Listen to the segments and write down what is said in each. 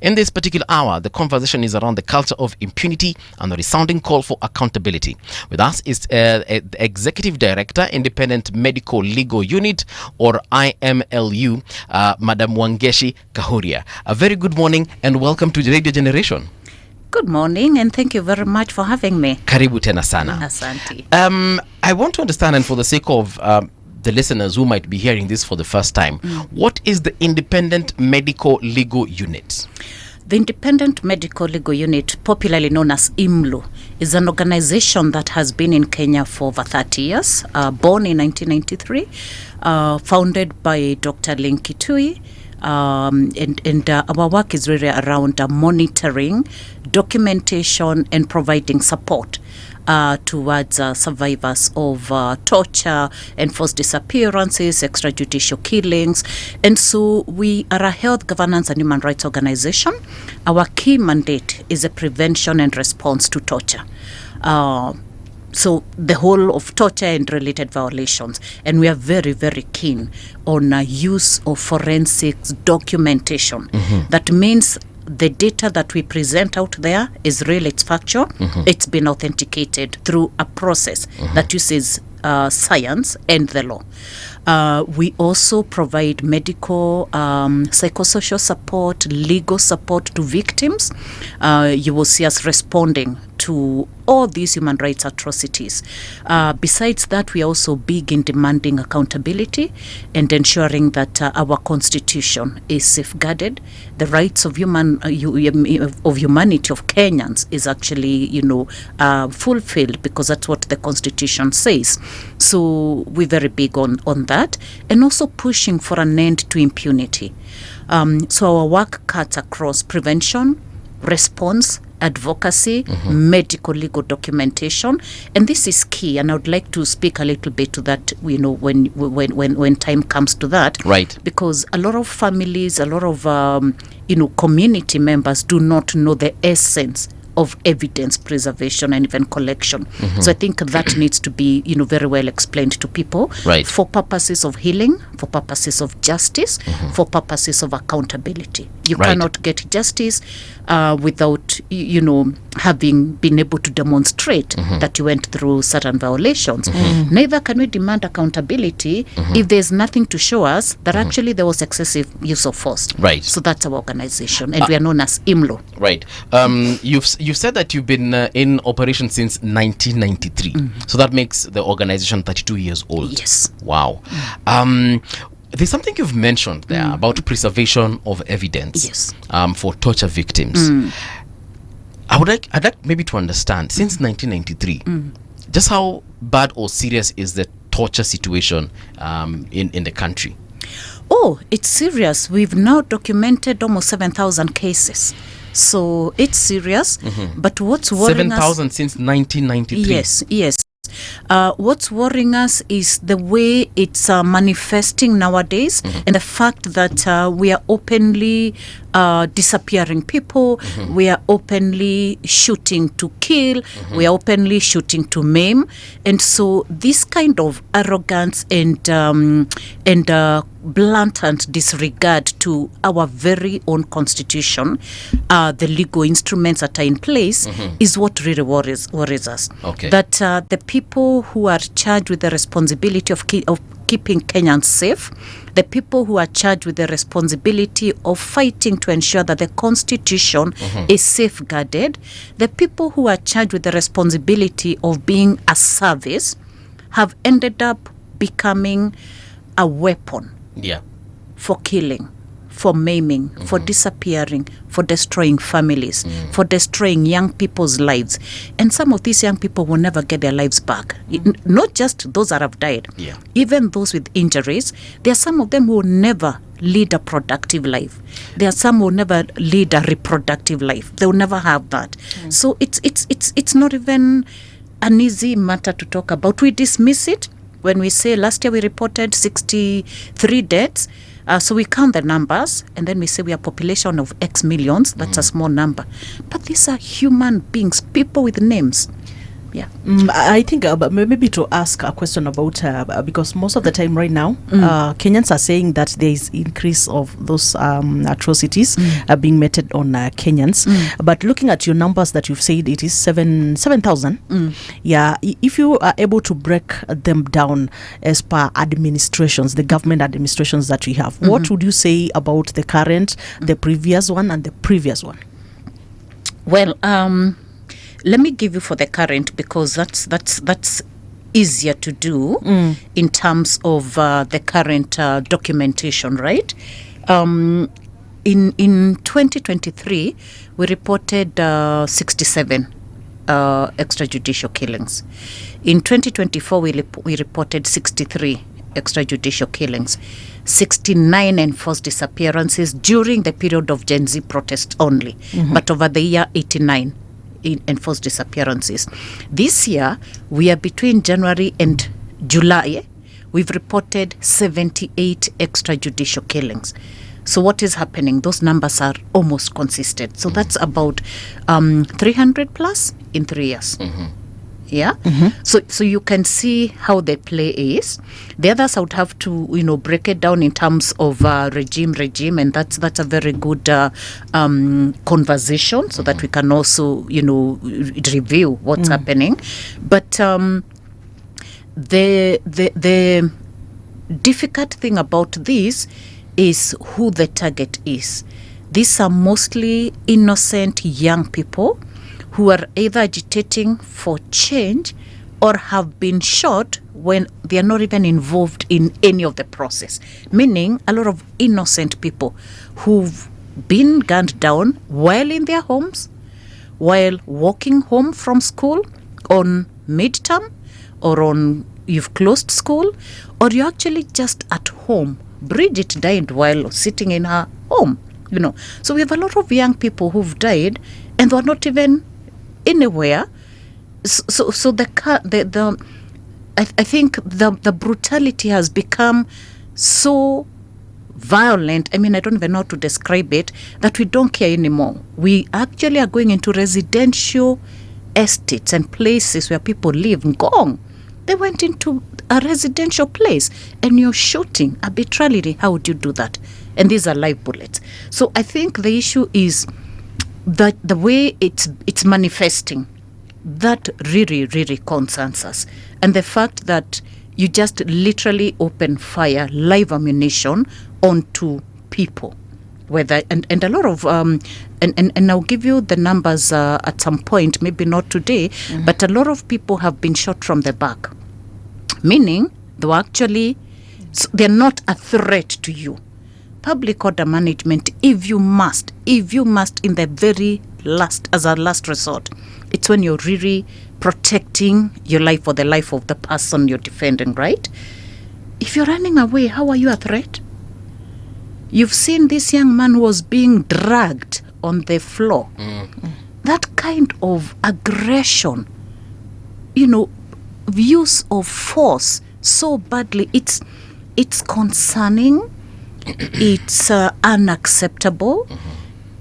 In this particular hour, the conversation is around the culture of impunity and the resounding call for accountability. With us is the Executive Director, Independent Medico Legal Unit, or IMLU, Madam Wangechi Kahuria. A very good morning and welcome to the Radio Generation. Good morning and thank you very much for having me. Karibu tena sana. Asante. I want to understand, and for the sake of the listeners who might be hearing this for the first time, what is the Independent Medico Legal Unit? The Independent Medical Legal Unit, popularly known as IMLU, is an organization that has been in Kenya for over 30 years, born in 1993, founded by Dr. Linki Tui. And our work is really around monitoring, documentation, and providing support towards survivors of torture, enforced disappearances, extrajudicial killings. And so we are a health governance and human rights organization. Our key mandate is a prevention and response to torture. So the whole of torture and related violations. And we are very, very keen on use of forensics documentation. That means the data that we present out there is real, it's factual, it's been authenticated through a process that uses science and the law. We also provide medical, psychosocial support, legal support to victims. You will see us responding to all these human rights atrocities. Besides that, we are also big in demanding accountability and ensuring that our constitution is safeguarded. The rights of humanity of Kenyans is actually, fulfilled, because that's what the constitution says. So we're very big on that, and also pushing for an end to impunity. So our work cuts across prevention, response, advocacy, medical legal documentation, and this is key. And I would like to speak a little bit to that, when time comes to that, right? Because a lot of families, a lot of community members do not know the essence of evidence preservation and even collection. So I think that needs to be, very well explained to people, right, for purposes of healing, for purposes of justice, for purposes of accountability. You cannot get justice without, having been able to demonstrate that you went through certain violations. Neither can we demand accountability if there's nothing to show us that actually there was excessive use of force. Right. So that's our organization, and we are known as IMLU. Right. You've said that you've been in operation since 1993. So that makes the organization 32 years old. Yes. Wow. There's something you've mentioned there about preservation of evidence, yes, for torture victims. I'd like maybe to understand, since 1993, just how bad or serious is the torture situation in the country? Oh, it's serious. We've now documented almost 7,000 cases. So it's serious. But what's worrying 7,000 since 1993? Yes. What's worrying us is the way it's manifesting nowadays, and the fact that we are openly disappearing people, we are openly shooting to kill, we are openly shooting to maim. And so this kind of arrogance and blatant disregard to our very own constitution, the legal instruments that are in place, is what really worries us. Okay. That the people who are charged with the responsibility of keeping Kenyans safe, the people who are charged with the responsibility of fighting to ensure that the constitution is safeguarded, the people who are charged with the responsibility of being a service, have ended up becoming a weapon for killing, for maiming, for disappearing, for destroying families, for destroying young people's lives. And some of these young people will never get their lives back. Not just those that have died, even those with injuries. There are some of them who will never lead a productive life. There are some who will never lead a reproductive life. They will never have that. So it's not even an easy matter to talk about. We dismiss it when we say last year we reported 63 deaths. So we count the numbers and then we say we are a population of X millions. That's a small number. But these are human beings, people with names. Yeah. I think but maybe to ask a question about because most of the time right now Kenyans are saying that there is increase of those atrocities being meted on Kenyans, but looking at your numbers that you've said, it is 7,000. Yeah, if you are able to break them down as per administrations, the government administrations that we have, what would you say about the current, the previous one, and the previous one? Well, let me give you for the current, because that's easier to do in terms of the current documentation, right? In 2023, we reported 67 extrajudicial killings. In 2024, we reported 63 extrajudicial killings, 69 enforced disappearances during the period of Gen Z protest only, but over the year 89 enforced disappearances. This year, we are between January and July, we've reported 78 extrajudicial killings. So what is happening? Those numbers are almost consistent. So that's about 300 plus in 3 years. Yeah. So you can see how the play is. The others I would have to break it down in terms of regime, and that's a very good conversation, so that we can also review what's happening. But the difficult thing about this is who the target is. These are mostly innocent young people who are either agitating for change or have been shot when they are not even involved in any of the process. Meaning a lot of innocent people who've been gunned down while in their homes, while walking home from school on midterm, or on you've closed school, or you're actually just at home. Bridget died while sitting in her home, So we have a lot of young people who've died and they're not even anywhere. So I think the brutality has become so violent. I mean, I don't even know how to describe it, that we don't care anymore. We actually are going into residential estates and places where people live. Ngong, they went into a residential place and you're shooting arbitrarily. How would you do that? And these are live bullets. So I think the issue is that the way it's manifesting, that really concerns us. And the fact that you just literally open fire, live ammunition onto people. Whether and a lot of and I'll give you the numbers at some point, maybe not today, but a lot of people have been shot from the back. Meaning they're not a threat to you. Public order management, if you must in the very last, as a last resort, it's when you're really protecting your life or the life of the person you're defending, right? If you're running away, how are you a threat? You've seen this young man who was being dragged on the floor. That kind of aggression, use of force so badly, it's concerning. It's unacceptable.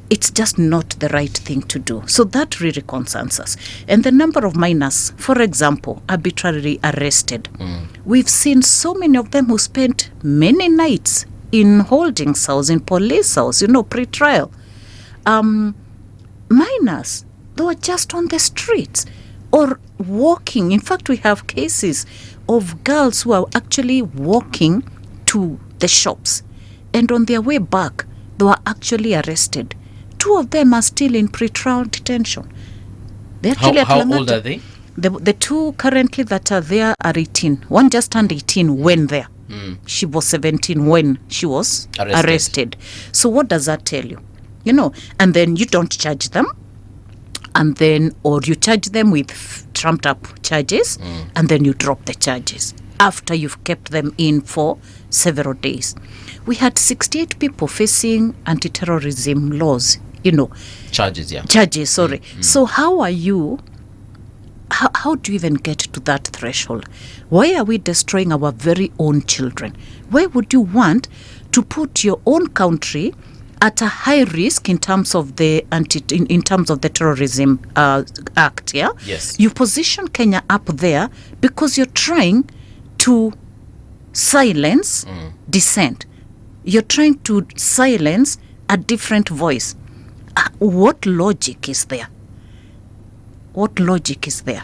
It's just not the right thing to do. So that really concerns us. And the number of minors, for example, arbitrarily arrested. We've seen so many of them who spent many nights in holding cells, in police cells, pre-trial. Minors, they were just on the streets or walking. In fact, we have cases of girls who are actually walking to the shops, and on their way back, they were actually arrested. 2 of them are still in pre-trial detention. How old are they? The 2 currently that are there are 18. One just turned 18 when there. She was 17 when she was arrested. So what does that tell you? And then you don't charge them, and then, or you charge them with trumped up charges, and then you drop the charges after you've kept them in for several days. We had 68 people facing anti-terrorism laws, Charges, sorry. So how are you, how do you even get to that threshold? Why are we destroying our very own children? Why would you want to put your own country at a high risk in terms of the in terms of the terrorism act. Yeah. Yes. You position Kenya up there because you're trying to silence dissent. You're trying to silence a different voice. What logic is there? What logic is there?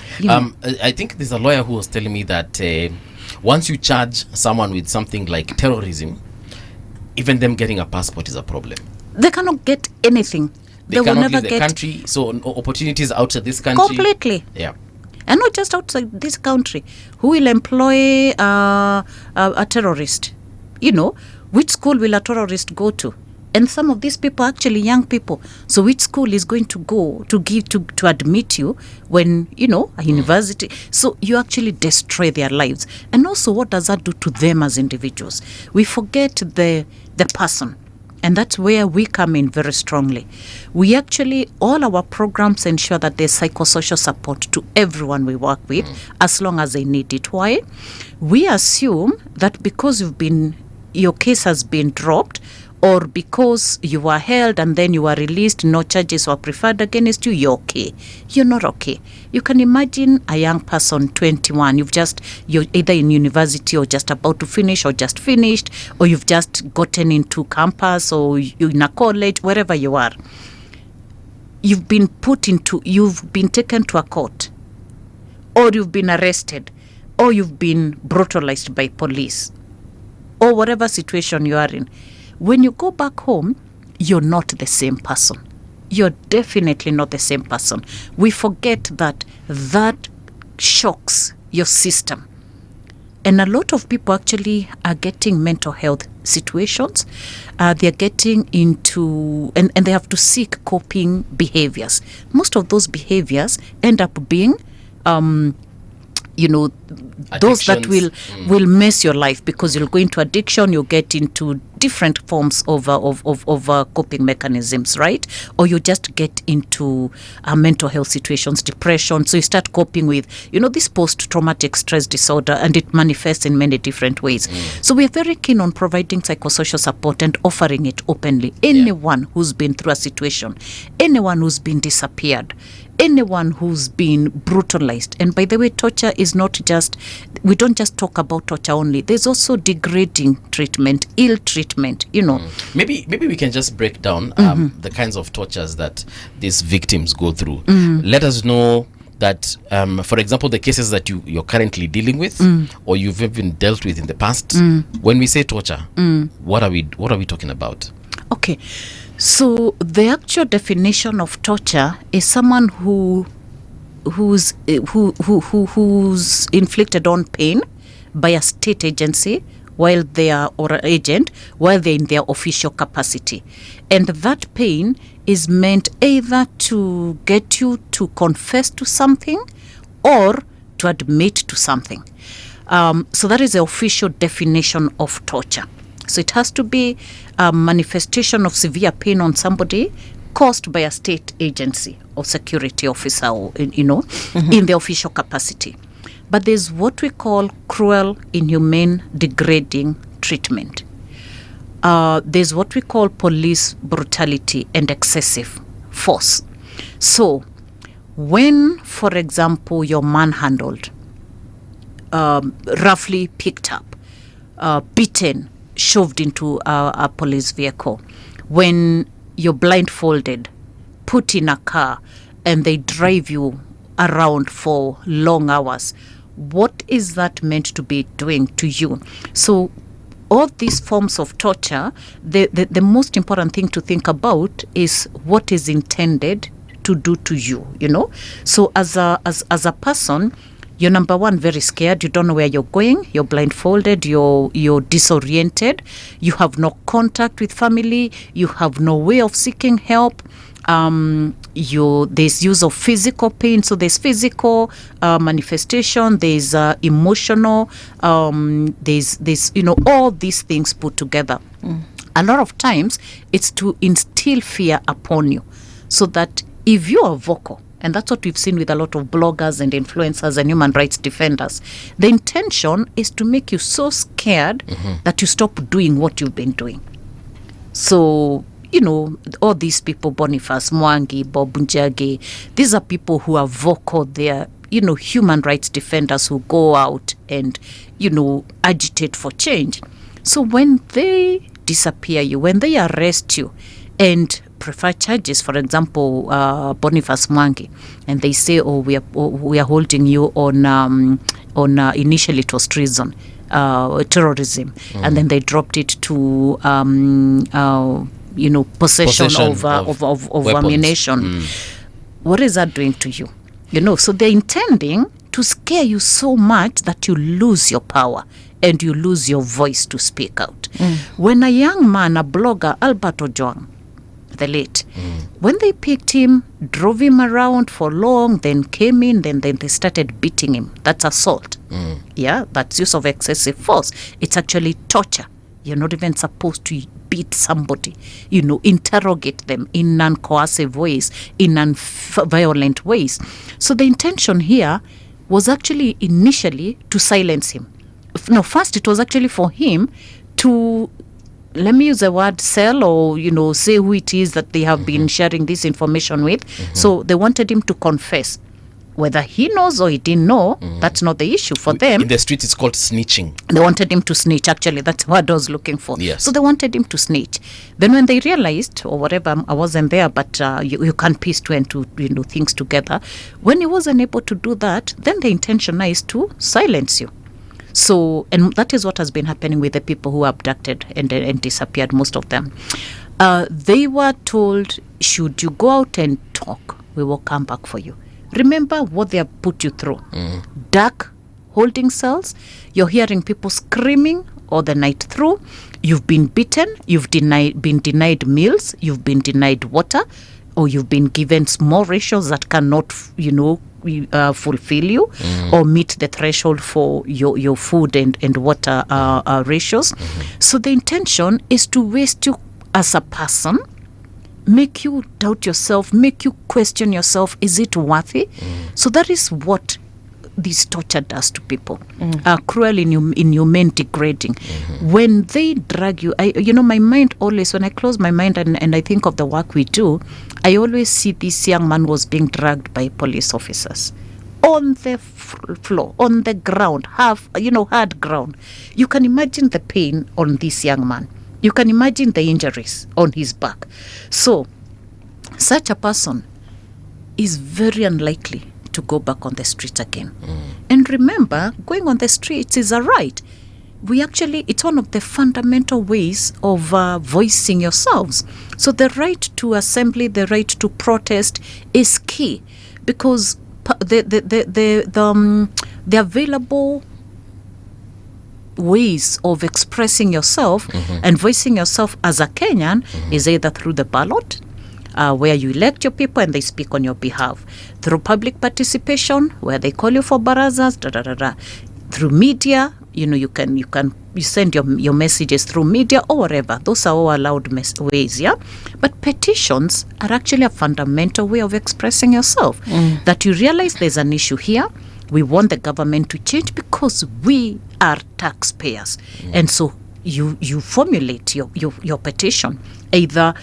I think there's a lawyer who was telling me that once you charge someone with something like terrorism, even them getting a passport is a problem. They cannot get anything. They will cannot never leave the get country, so opportunities outside this country. completely. Yeah. And not just outside this country. Who will employ a terrorist? You know, which school will a terrorist go to? And some of these people are actually young people. So which school is going to go to give to admit you when, you know, a university? So you actually destroy their lives. And also, what does that do to them as individuals? We forget the person. And that's where we come in very strongly. We actually, all our programs ensure that there's psychosocial support to everyone we work with as long as they need it. Why? We assume that because your case has been dropped, or because you were held and then you were released, no charges were preferred against you, you're okay. You're not okay. You can imagine a young person, 21, you're either in university or just about to finish or just finished, or you've just gotten into campus or you're in a college, wherever you are. You've been taken to a court, or you've been arrested, or you've been brutalized by police, or whatever situation you are in. When you go back home, you're not the same person. You're definitely not the same person. We forget that shocks your system. And a lot of people actually are getting mental health situations. They're getting into, and they have to seek coping behaviors. Most of those behaviors end up being those that will mess your life, because you'll go into addiction, you'll get into different forms of coping mechanisms, right? Or you just get into mental health situations, depression. So you start coping with, this post-traumatic stress disorder, and it manifests in many different ways. So we are very keen on providing psychosocial support and offering it openly. Anyone who's been through a situation, anyone who's been disappeared, anyone who's been brutalized. And by the way, torture is not just, we don't just talk about torture only. There's also degrading treatment, ill treatment, Maybe we can just break down the kinds of tortures that these victims go through. Let us know that, for example, the cases that you're currently dealing with, or you've even dealt with in the past. When we say torture, what are we talking about? Okay. So the actual definition of torture is someone who's inflicted on pain by a state agency while they are, or an agent, while they're in their official capacity. And that pain is meant either to get you to confess to something or to admit to something. So that is the official definition of torture. So it has to be a manifestation of severe pain on somebody caused by a state agency or security officer, or, in the official capacity. But there's what we call cruel, inhumane, degrading treatment. There's what we call police brutality and excessive force. So when, for example, you're manhandled, roughly picked up, beaten, shoved into a police vehicle, when you're blindfolded, put in a car, and they drive you around for long hours, what is that meant to be doing to you? So all these forms of torture, the most important thing to think about is what is intended to do to you, So as a person, you're, number one, very scared. You don't know where you're going. You're blindfolded. You're disoriented. You have no contact with family. You have no way of seeking help. There's use of physical pain. So there's physical manifestation. There's emotional. There's all these things put together. A lot of times it's to instill fear upon you, so that if you are vocal, and that's what we've seen with a lot of bloggers and influencers and human rights defenders, the intention is to make you so scared that you stop doing what you've been doing. So all these people, Boniface Mwangi, Bob Njagi, these are people who are vocal. They are, human rights defenders who go out and, agitate for change. So when they disappear you, when they arrest you and prefer charges, for example, Boniface Mwangi, and they say, we are holding you on initially it was treason, terrorism, and then they dropped it to possession of ammunition. What is that doing to you? So they're intending to scare you so much that you lose your power and you lose your voice to speak out. When a young man, a blogger, Albert Ojwang, the late, when they picked him, drove him around for long, then came in, then they started beating him. That's assault. Yeah, that's use of excessive force. It's actually torture. You're not even supposed to beat somebody, interrogate them in non-coercive ways, in non-violent ways. So the intention here was actually initially to silence him. No, first it was actually for him to, let me use the word, sell or, say who it is that they have been sharing this information with. So they wanted him to confess. Whether he knows or he didn't know, that's not the issue for them. In the street, it's called snitching. They wanted him to snitch, actually. That's what I was looking for. Yes. So they wanted him to snitch. Then when they realized, or whatever, I wasn't there, but you can't piece two and two things together. When he wasn't able to do that, then the intention is to silence you. So, and that is what has been happening with the people who abducted and disappeared, most of them. They were told, should you go out and talk, we will come back for you. Remember what they have put you through. Dark holding cells. You're hearing people screaming all the night through. You've been beaten. You've been denied meals. You've been denied water. Or you've been given small ratios that cannot, fulfill you or meet the threshold for your food and water ratios. So the intention is to waste you as a person, make you doubt yourself, make you question yourself, is it worthy? So that is what this torture does to people. Cruel, inhumane, degrading. When they drag you, my mind always, when I close my mind and I think of the work we do, I always see this young man was being dragged by police officers on the floor, on the ground, hard ground. You can imagine the pain on this young man. You can imagine the injuries on his back. So, such a person is very unlikely to go back on the streets again. And remember, going on the streets is a right. It's one of the fundamental ways of voicing yourselves. So the right to assembly, the right to protest is key, because the available ways of expressing yourself and voicing yourself as a Kenyan is either through the ballot, where you elect your people and they speak on your behalf, through public participation, where they call you for barazas, through media, you send your messages through media or whatever. Those are all allowed ways, yeah? But petitions are actually a fundamental way of expressing yourself, that you realize there's an issue here. We want the government to change because we are taxpayers. And so you formulate your petition. Either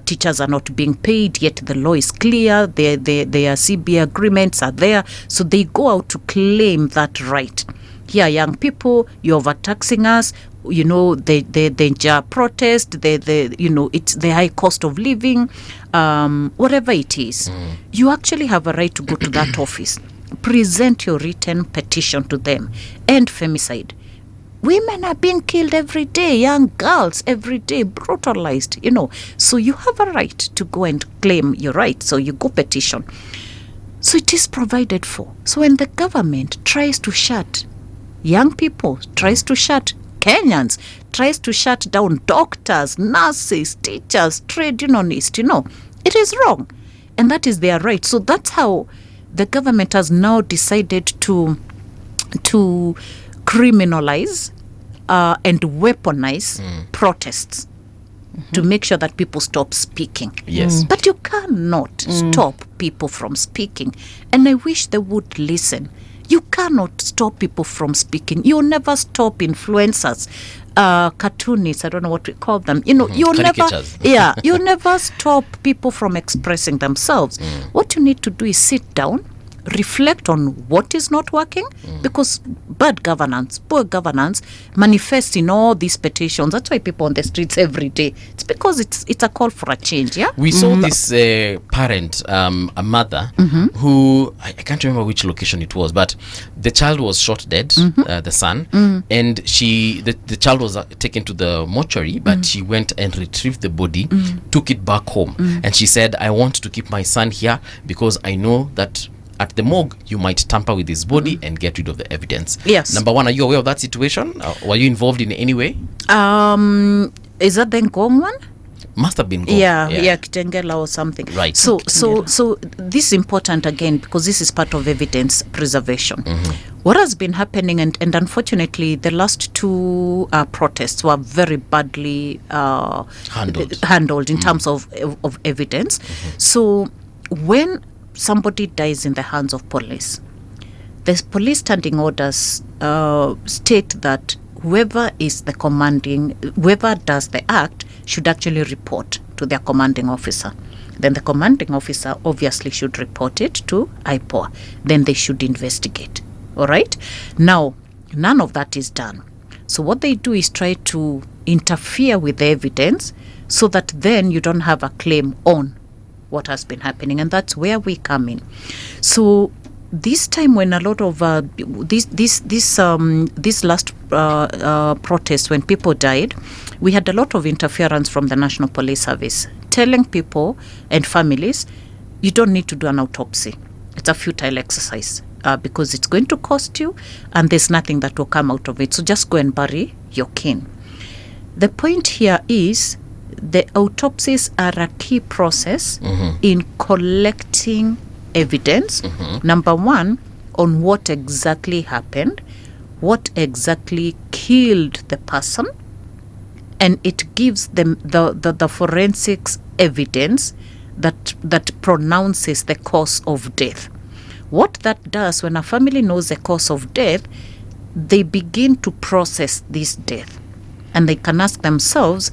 teachers are not being paid, yet the law is clear, their CBA agreements are there, so they go out to claim that right. Here, young people, you're overtaxing us, the protest, it's the high cost of living, whatever it is. You actually have a right to go to that office, present your written petition to them. End femicide. Women are being killed every day, young girls every day, brutalized, So you have a right to go and claim your right. So you go petition. So it is provided for. So when the government tries to shut young people, tries to shut Kenyans, tries to shut down doctors, nurses, teachers, trade unionists, it is wrong. And that is their right. So that's how the government has now decided to criminalize and weaponize protests to make sure that people stop speaking. Yes. But you cannot stop people from speaking. And I wish they would listen. You cannot stop people from speaking. You never stop influencers, cartoonists, I don't know what we call them. You never, you never stop people from expressing themselves. What you need to do is sit down, reflect on what is not working, because bad governance, poor governance manifests in all these petitions. That's why people on the streets every day. It's because it's a call for a change. Yeah, we saw this parent, a mother who I can't remember which location it was, but the child was shot dead, the son, and the child was taken to the mortuary, but she went and retrieved the body, took it back home, and she said, I want to keep my son here because I know that at the morgue you might tamper with his body and get rid of the evidence. Yes. Number one, are you aware of that situation? Were you involved in any way? Is that the Ngong one? Must have been Ngong. Yeah, Kitengela or something. Right. So this is important again because this is part of evidence preservation. What has been happening, and unfortunately the last two protests were very badly handled in terms of evidence. So when somebody dies in the hands of police, the police standing orders state that whoever does the act should actually report to their commanding officer. Then the commanding officer obviously should report it to IPOA. Then they should investigate. All right? Now, none of that is done. So what they do is try to interfere with the evidence so that then you don't have a claim on what has been happening, and that's where we come in. So this time when a lot of this last protest, when people died, we had a lot of interference from the National Police Service telling people and families, you don't need to do an autopsy. It's a futile exercise because it's going to cost you and there's nothing that will come out of it. So just go and bury your kin. The point here is the autopsies are a key process in collecting evidence. Number one, on what exactly happened, what exactly killed the person, and it gives them the forensics evidence that pronounces the cause of death. What that does, when a family knows the cause of death, they begin to process this death, and they can ask themselves,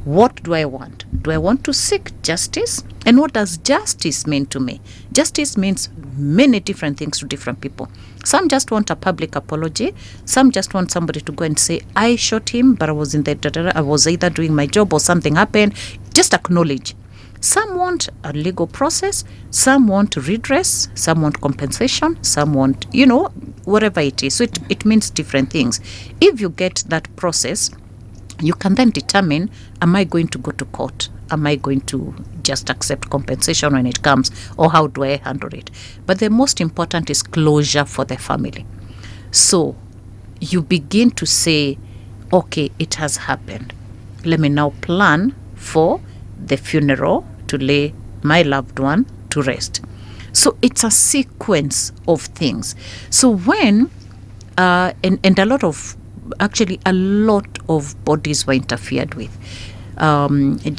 what do I want? Do I want to seek justice? And what does justice mean to me? Justice means many different things to different people. Some just want a public apology. Some just want somebody to go and say, I shot him, but I was I was either doing my job or something happened. Just acknowledge. Some want a legal process. Some want redress. Some want compensation. Some want, whatever it is. So it means different things. If you get that process, you can then determine, am I going to go to court? Am I going to just accept compensation when it comes? Or how do I handle it? But the most important is closure for the family. So you begin to say, okay, it has happened. Let me now plan for the funeral to lay my loved one to rest. So it's a sequence of things. So when, and a lot of bodies were interfered with.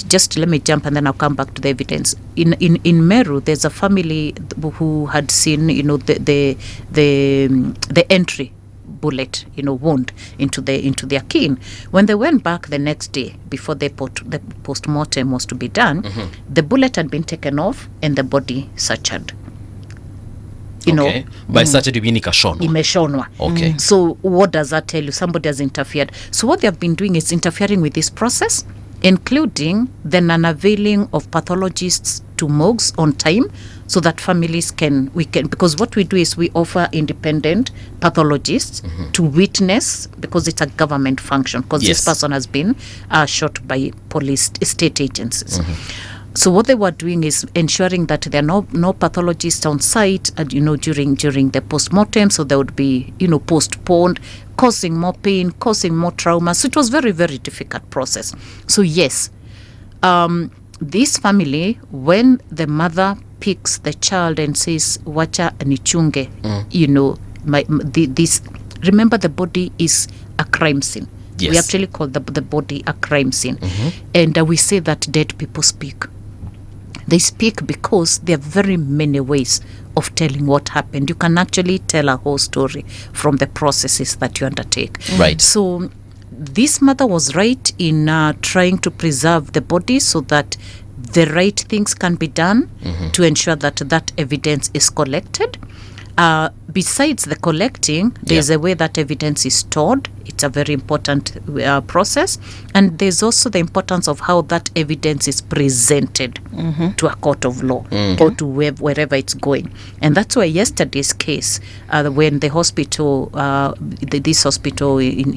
Just let me jump and then I'll come back to the evidence. In Meru, there's a family who had seen, the entry bullet, wound into their kin. When they went back the next day before the post-mortem was to be done, the bullet had been taken off and the body sutured. By sutured you mean imeshonwa. Okay. So what does that tell you? Somebody has interfered. So what they have been doing is interfering with this process, including the non-availing of pathologists to morgues on time, so that families can, because what we do is we offer independent pathologists to witness, because it's a government function, because this person has been shot by police state agencies. So what they were doing is ensuring that there are no pathologists on site, during the post-mortem, so they would be, postponed, causing more pain, causing more trauma. So it was very, very difficult process. So yes, this family, when the mother picks the child and says, "Wacha nichunge," this. Remember, the body is a crime scene. Yes. We actually call the body a crime scene, and we say that dead people speak. They speak because there are very many ways of telling what happened. You can actually tell a whole story from the processes that you undertake. Right. So this mother was right in trying to preserve the body so that the right things can be done to ensure that that evidence is collected. Besides the collecting, there's a way that evidence is stored. It's a very important process. And there's also the importance of how that evidence is presented to a court of law or to wherever it's going. And that's why yesterday's case, when the hospital, this hospital in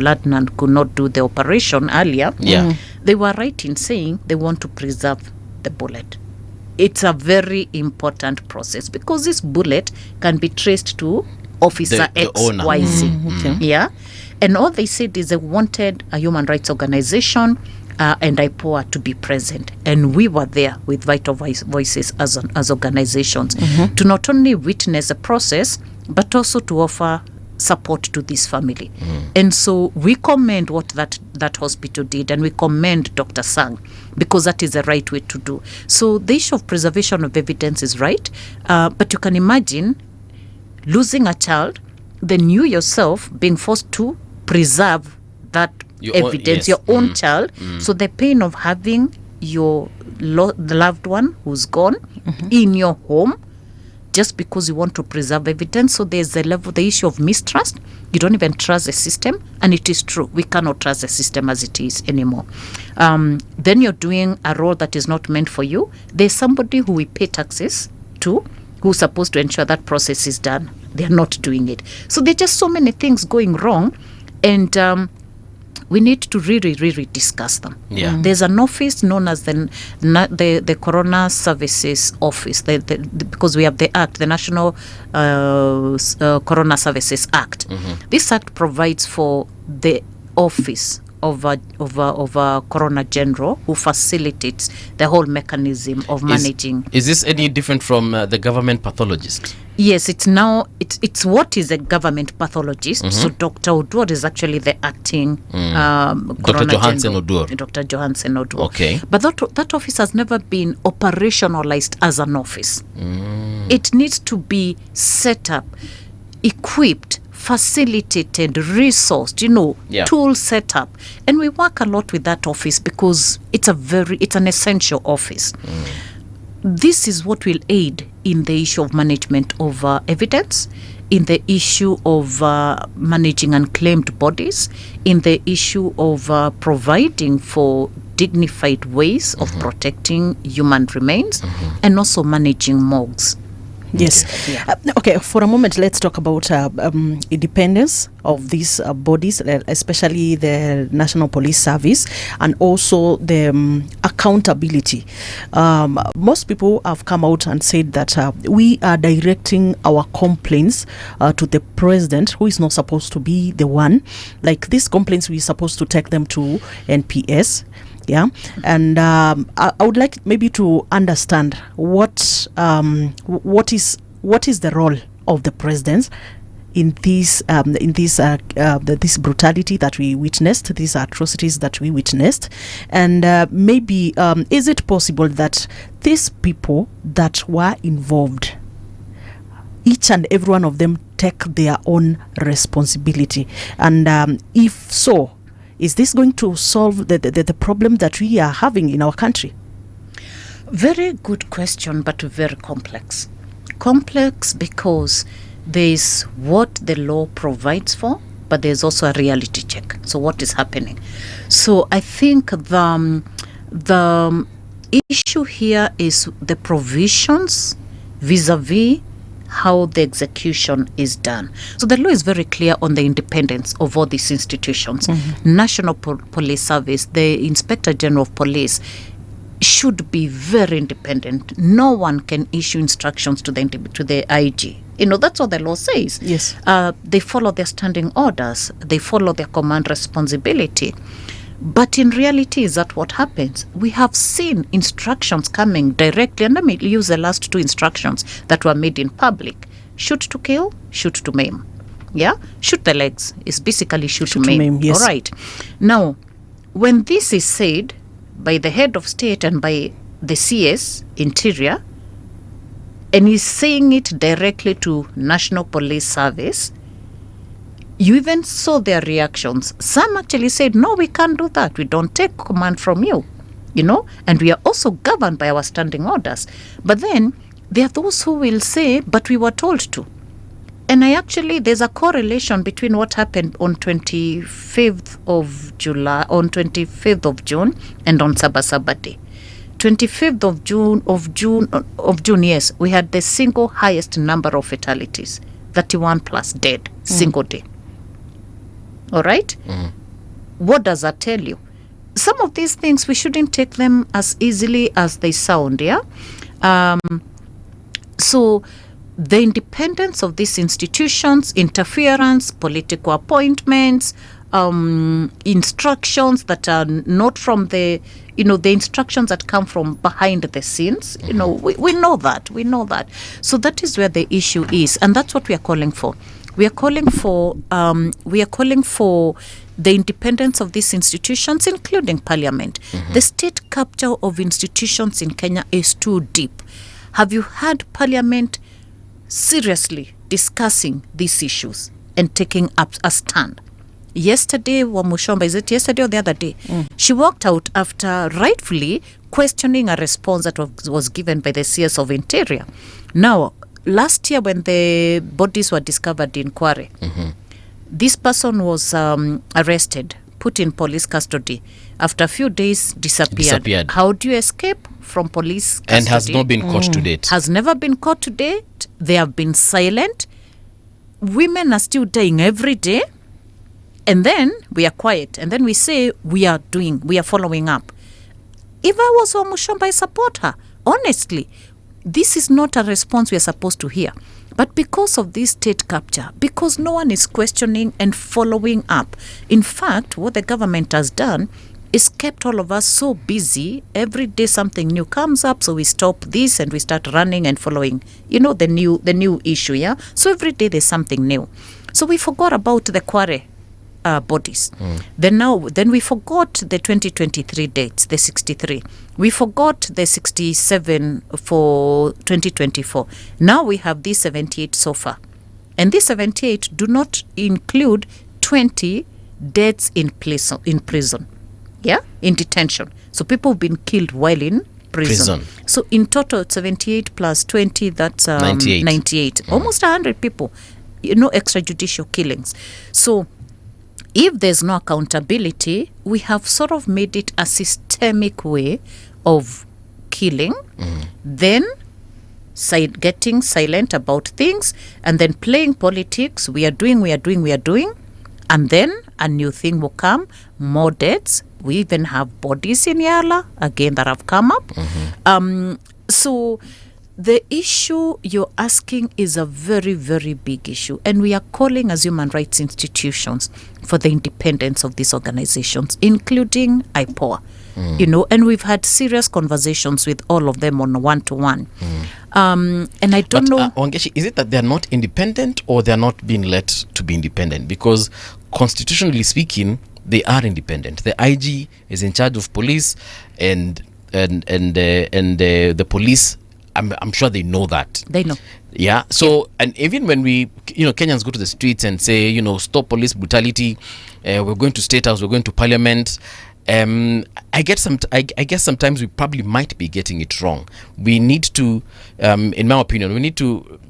Ladnan could not do the operation earlier, they were right in saying they want to preserve the bullet. It's a very important process because this bullet can be traced to Officer The owner. XYZ. Yeah. And all they said is they wanted a human rights organization and IPOA to be present. And we were there with Vital Voices as organizations to not only witness the process, but also to offer support to this family. And so we commend what that hospital did, and we commend Dr. Sang, because that is the right way to do. So the issue of preservation of evidence is right, but you can imagine losing a child, then you yourself being forced to preserve that evidence, your own child. So the pain of having your the loved one who's gone in your home, just because you want to preserve evidence. So there's the issue of mistrust. You don't even trust the system. And it is true, we cannot trust the system as it is anymore. Then you're doing a role that is not meant for you. There's somebody who we pay taxes to, who's supposed to ensure that process is done. They're not doing it. So there's just so many things going wrong. And we need to really discuss them. Yeah. There's an office known as the Corona Services Office, because we have the Act, the National Corona Services Act. This Act provides for the office of a Corona General who facilitates the whole mechanism of managing. Is this any different from the government pathologist? Yes, it's what is a government pathologist. So Dr. Oduor is actually the acting Dr. Johansen Oduor. Dr. Johansen Oduor. Okay. But that office has never been operationalized as an office. It needs to be set up, equipped, facilitated, resourced, tool set up. And we work a lot with that office because it's an essential office. This is what will aid in the issue of management of evidence, in the issue of managing unclaimed bodies, in the issue of providing for dignified ways of protecting human remains, and also managing morgues. Yes. Okay, for a moment, let's talk about independence of these bodies, especially the National Police Service, and also the accountability. Most people have come out and said that we are directing our complaints to the president, who is not supposed to be the one. Like these complaints, we're supposed to take them to NPS. Yeah, and I would like maybe to understand what is the role of the president in this brutality that we witnessed, these atrocities that we witnessed, and maybe is it possible that these people that were involved, each and every one of them, take their own responsibility, and if so, is this going to solve the problem that we are having in our country? Very good question, but very complex. Complex because there's what the law provides for, but there's also a reality check. So what is happening? So I think the issue here is the provisions vis-a-vis how the execution is done. So the law is very clear on the independence of all these institutions. National Police Service, the Inspector General of Police should be very independent. No one can issue instructions to the IG. That's what the law says. Yes. They follow their standing orders. They follow their command responsibility. But in reality, is that what happens? We have seen instructions coming directly, and let me use the last two instructions that were made in public. Shoot to kill, shoot to maim. Yeah? Shoot the legs is basically shoot to maim. Yes. All right. Now, when this is said by the head of state and by the CS, Interior, and he's saying it directly to National Police Service. You even saw their reactions. Some actually said, no, we can't do that. We don't take command from you, and we are also governed by our standing orders. But then there are those who will say, but we were told to. And there's a correlation between what happened on 25th of June and on Sabasaba Day. 25th of June, yes, we had the single highest number of fatalities, 31 plus dead, single day. All right? What does that tell you? Some of these things, we shouldn't take them as easily as they sound, yeah? So the independence of these institutions, interference, political appointments, instructions that are not from the instructions that come from behind the scenes, we know that. So that is where the issue is, and that's what we are calling for. We are calling for the independence of these institutions, including Parliament. The state capture of institutions in Kenya is too deep. Have you had Parliament seriously discussing these issues and taking up a stand? Yesterday, Wamushomba, is it yesterday or the other day? She walked out after rightfully questioning a response that was given by the CS of Interior. Now, last year when the bodies were discovered in Kware, this person was arrested, put in police custody. After a few days, disappeared. How do you escape from police custody? And has not been caught to date. Has never been caught to date. They have been silent. Women are still dying every day. And then we are quiet. And then we say we are following up. If I was Wamushomba, I support her. Honestly, this is not a response we are supposed to hear. But because of this state capture, because no one is questioning and following up, in fact, what the government has done is kept all of us so busy. Every day something new comes up, so we stop this and we start running and following, the new issue, yeah? So every day there's something new. So we forgot about the Kware bodies. Then we forgot the 2023 dates, the 63. We forgot the 67 for 2024. Now we have these 78 so far. And these 78 do not include 20 deaths in prison. Yeah? In detention. So people have been killed while in prison. So in total, 78 plus 20, that's 98. Almost 100 people, extrajudicial killings. So if there's no accountability, we have sort of made it a systemic way of killing, then getting silent about things, and then playing politics. We are doing, and then a new thing will come, more deaths. We even have bodies in Yala, again, that have come up. So the issue you're asking is a very, very big issue. And we are calling as human rights institutions for the independence of these organizations, including IPOA. And we've had serious conversations with all of them on one-to-one. And I don't know... Wangechi, is it that they're not independent or they're not being let to be independent? Because constitutionally speaking, they are independent. The IG is in charge of police and the police... I'm sure they know that. They know. Yeah. So, and even when we, Kenyans go to the streets and say, stop police brutality, we're going to State House, we're going to Parliament. I guess sometimes we probably might be getting it wrong. We need to, in my opinion, we need to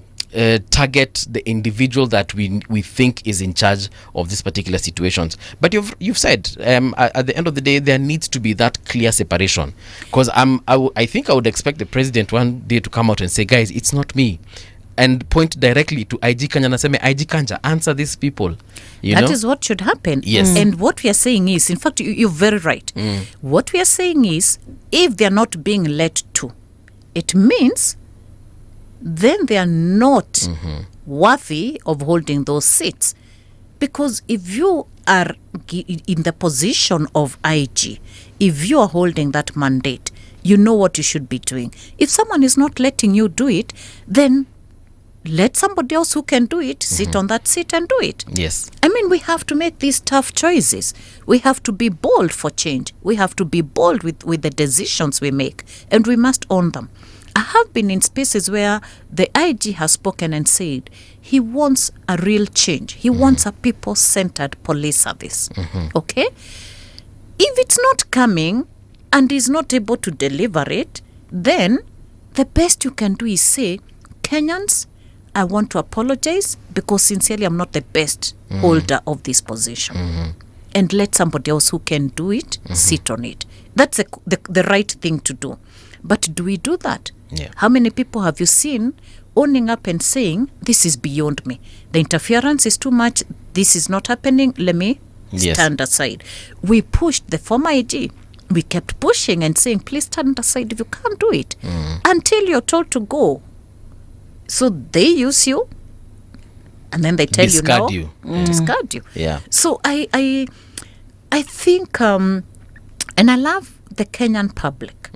target the individual that we think is in charge of these particular situations. But you've said at the end of the day there needs to be that clear separation, because I think I would expect the president one day to come out and say, guys, it's not me, and point directly to IG Kanja and say, IG Kanja, answer these people. That is what should happen. Yes. And what we are saying is, in fact, you're very right. What we are saying is, if they're not being led to, it means then they are not worthy of holding those seats. Because if you are in the position of IG, if you are holding that mandate, you know what you should be doing. If someone is not letting you do it, then let somebody else who can do it sit on that seat and do it. Yes. I mean, we have to make these tough choices. We have to be bold for change. We have to be bold with the decisions we make, and we must own them. I have been in spaces where the IG has spoken and said he wants a real change. He wants a people-centered police service. Okay? If it's not coming and is not able to deliver it, then the best you can do is say, Kenyans, I want to apologize because sincerely I'm not the best holder of this position. And let somebody else who can do it sit on it. That's the right thing to do. But do we do that? Yeah. How many people have you seen owning up and saying, this is beyond me. The interference is too much. This is not happening. Let me stand aside. We pushed the former IG. We kept pushing and saying, please stand aside if you can't do it. Until you're told to go. So they use you. And then they tell Discard you you. discard you. Yeah. So I think, and I love the Kenyan public,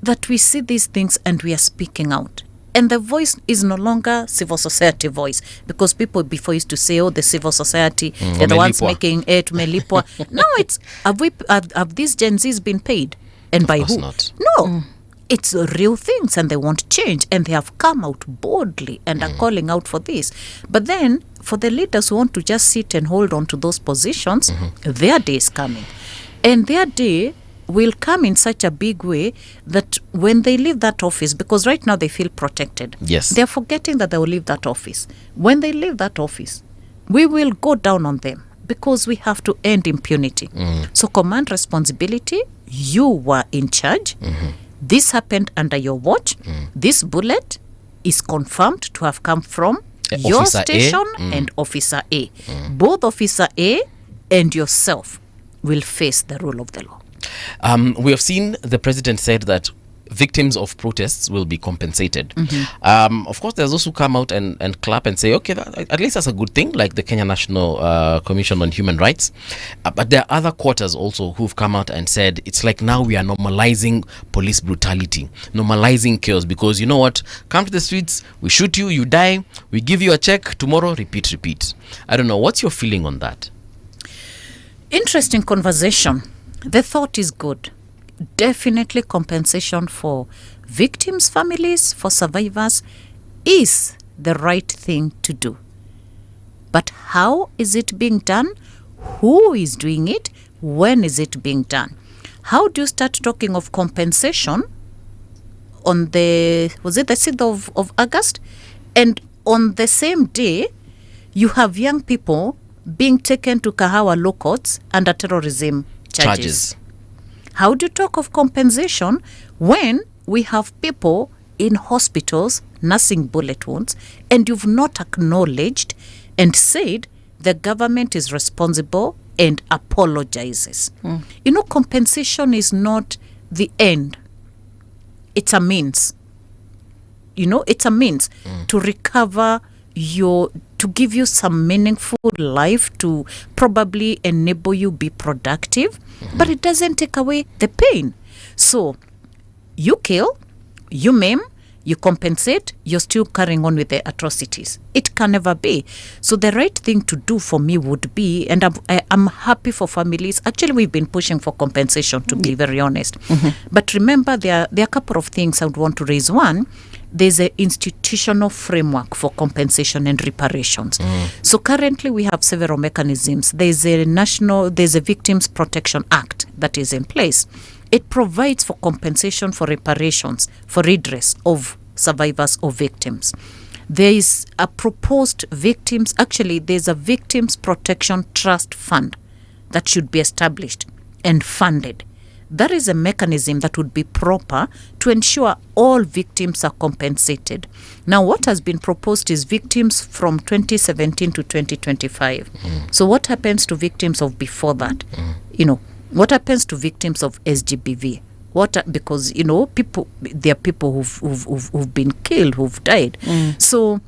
that we see these things and we are speaking out. And the voice is no longer civil society voice, because people before used to say, oh, the civil society, they're the ones making it, tumelipwa. No, it's, have these Gen Zs been paid? And by who? Not. No. It's real things and they want change, and they have come out boldly and are calling out for this. But then for the leaders who want to just sit and hold on to those positions, their day is coming. And their day will come in such a big way that when they leave that office, because right now they feel protected. Yes. They're forgetting that they will leave that office. When they leave that office, we will go down on them because we have to end impunity. So command responsibility, you were in charge. This happened under your watch. This bullet is confirmed to have come from your Officer station A. and Officer A. Both Officer A and yourself will face the rule of the law. We have seen the president said that victims of protests will be compensated. Of course, there's those who come out and clap and say, okay, at least that's a good thing, like the Kenya National Commission on Human Rights. But there are other quarters also who've come out and said, it's like now we are normalizing police brutality, normalizing chaos, because you know what? Come to the streets, we shoot you, you die, we give you a check, tomorrow, repeat. I don't know. What's your feeling on that? Interesting conversation. The thought is good. Definitely compensation for victims' families, for survivors, is the right thing to do. But how is it being done? Who is doing it? When is it being done? How do you start talking of compensation on the 6th of August? And on the same day, you have young people being taken to Kahawa law courts under terrorism charges. How do you talk of compensation when we have people in hospitals nursing bullet wounds and you've not acknowledged and said the government is responsible and apologizes? You know, compensation is not the end. It's a means. You know, it's a means to recover to give you some meaningful life, to probably enable you be productive, but it doesn't take away the pain. So you kill, you maim, you compensate, you're still carrying on with the atrocities. It can never be. So the right thing to do for me would be, and I'm happy for families. Actually, we've been pushing for compensation, to be very honest. But remember, there are a couple of things I would want to raise. One, there's an institutional framework for compensation and reparations. So currently we have several mechanisms. There's a Victims Protection Act that is in place. It provides for compensation, for reparations, for redress of survivors or victims. There is a proposed there's a Victims Protection Trust Fund that should be established and funded. That is a mechanism that would be proper to ensure all victims are compensated. Now, what has been proposed is victims from 2017 to 2025. So what happens to victims of before that? You know, what happens to victims of SGBV? Because, you know, there are people who've been killed, who've died. So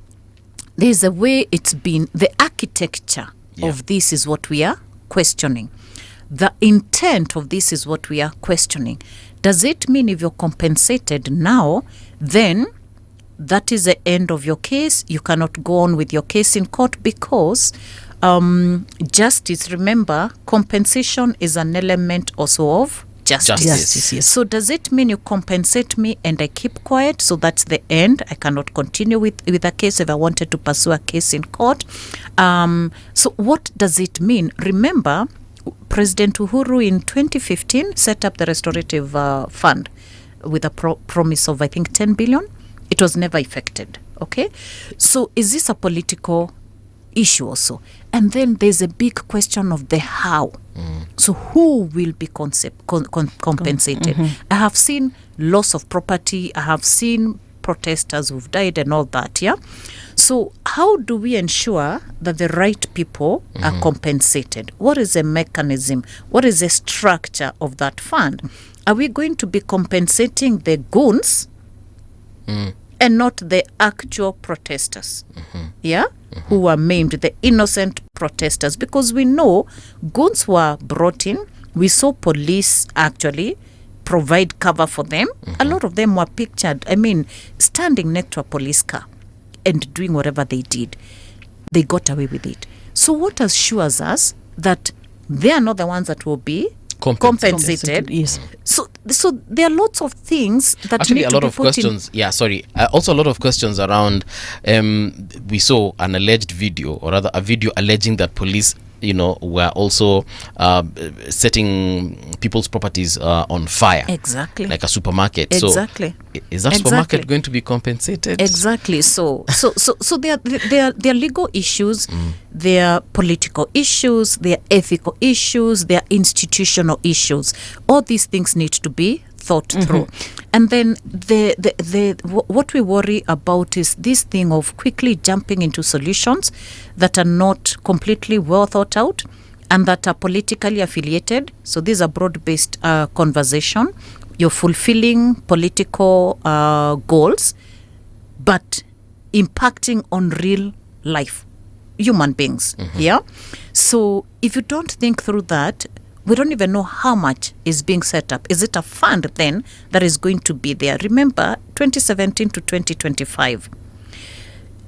there's a way it's been, the architecture of this is what we are questioning. The intent of this is what we are questioning. Does it mean if you're compensated now, then that is the end of your case? You cannot go on with your case in court because justice, remember, compensation is an element also of justice. Yes. So does it mean you compensate me and I keep quiet? So that's the end. I cannot continue with a case if I wanted to pursue a case in court. So what does it mean? Remember, President Uhuru in 2015 set up the restorative fund with a promise of, I think, 10 billion. It was never effected. Okay, so is this a political issue also? And then there's a big question of the how. So who will be compensated? I have seen loss of property. I have seen protesters who've died and all that. Yeah. So how do we ensure that the right people are compensated? What is the mechanism? What is the structure of that fund? Are we going to be compensating the goons and not the actual protesters? Who were maimed, the innocent protesters? Because we know goons were brought in. We saw police actually provide cover for them. A lot of them were pictured, standing next to a police car and doing whatever they did. They got away with it. So what assures us that they are not the ones that will be compensated? Yes. So there are lots of things that actually need a to lot be of put questions. Also a lot of questions around. We saw an alleged video, or rather a video alleging that police, were also setting people's properties on fire. Exactly. Like a supermarket. Exactly. So is that supermarket going to be compensated? Exactly. So there are legal issues, there are political issues, there are ethical issues, there are institutional issues. All these things need to be thought through. And then what we worry about is this thing of quickly jumping into solutions that are not completely well thought out and that are politically affiliated. So these are broad-based conversation. You're fulfilling political goals, but impacting on real life, human beings. Yeah. So if you don't think through that, we don't even know how much is being set up. Is it a fund then that is going to be there? Remember, 2017 to 2025.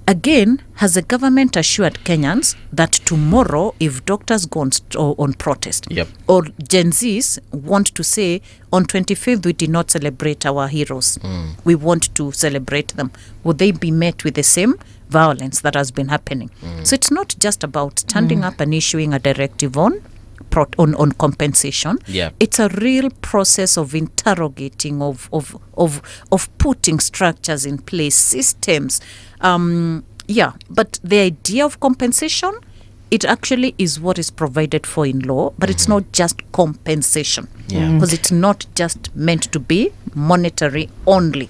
Again, has the government assured Kenyans that tomorrow, if doctors go on protest, or Gen Zs want to say, on 25th, we did not celebrate our heroes, we want to celebrate them, would they be met with the same violence that has been happening? So it's not just about standing up and issuing a directive on compensation. It's a real process of interrogating, of putting structures in place, systems. But the idea of compensation, it actually is what is provided for in law, but it's not just compensation, because it's not just meant to be monetary only.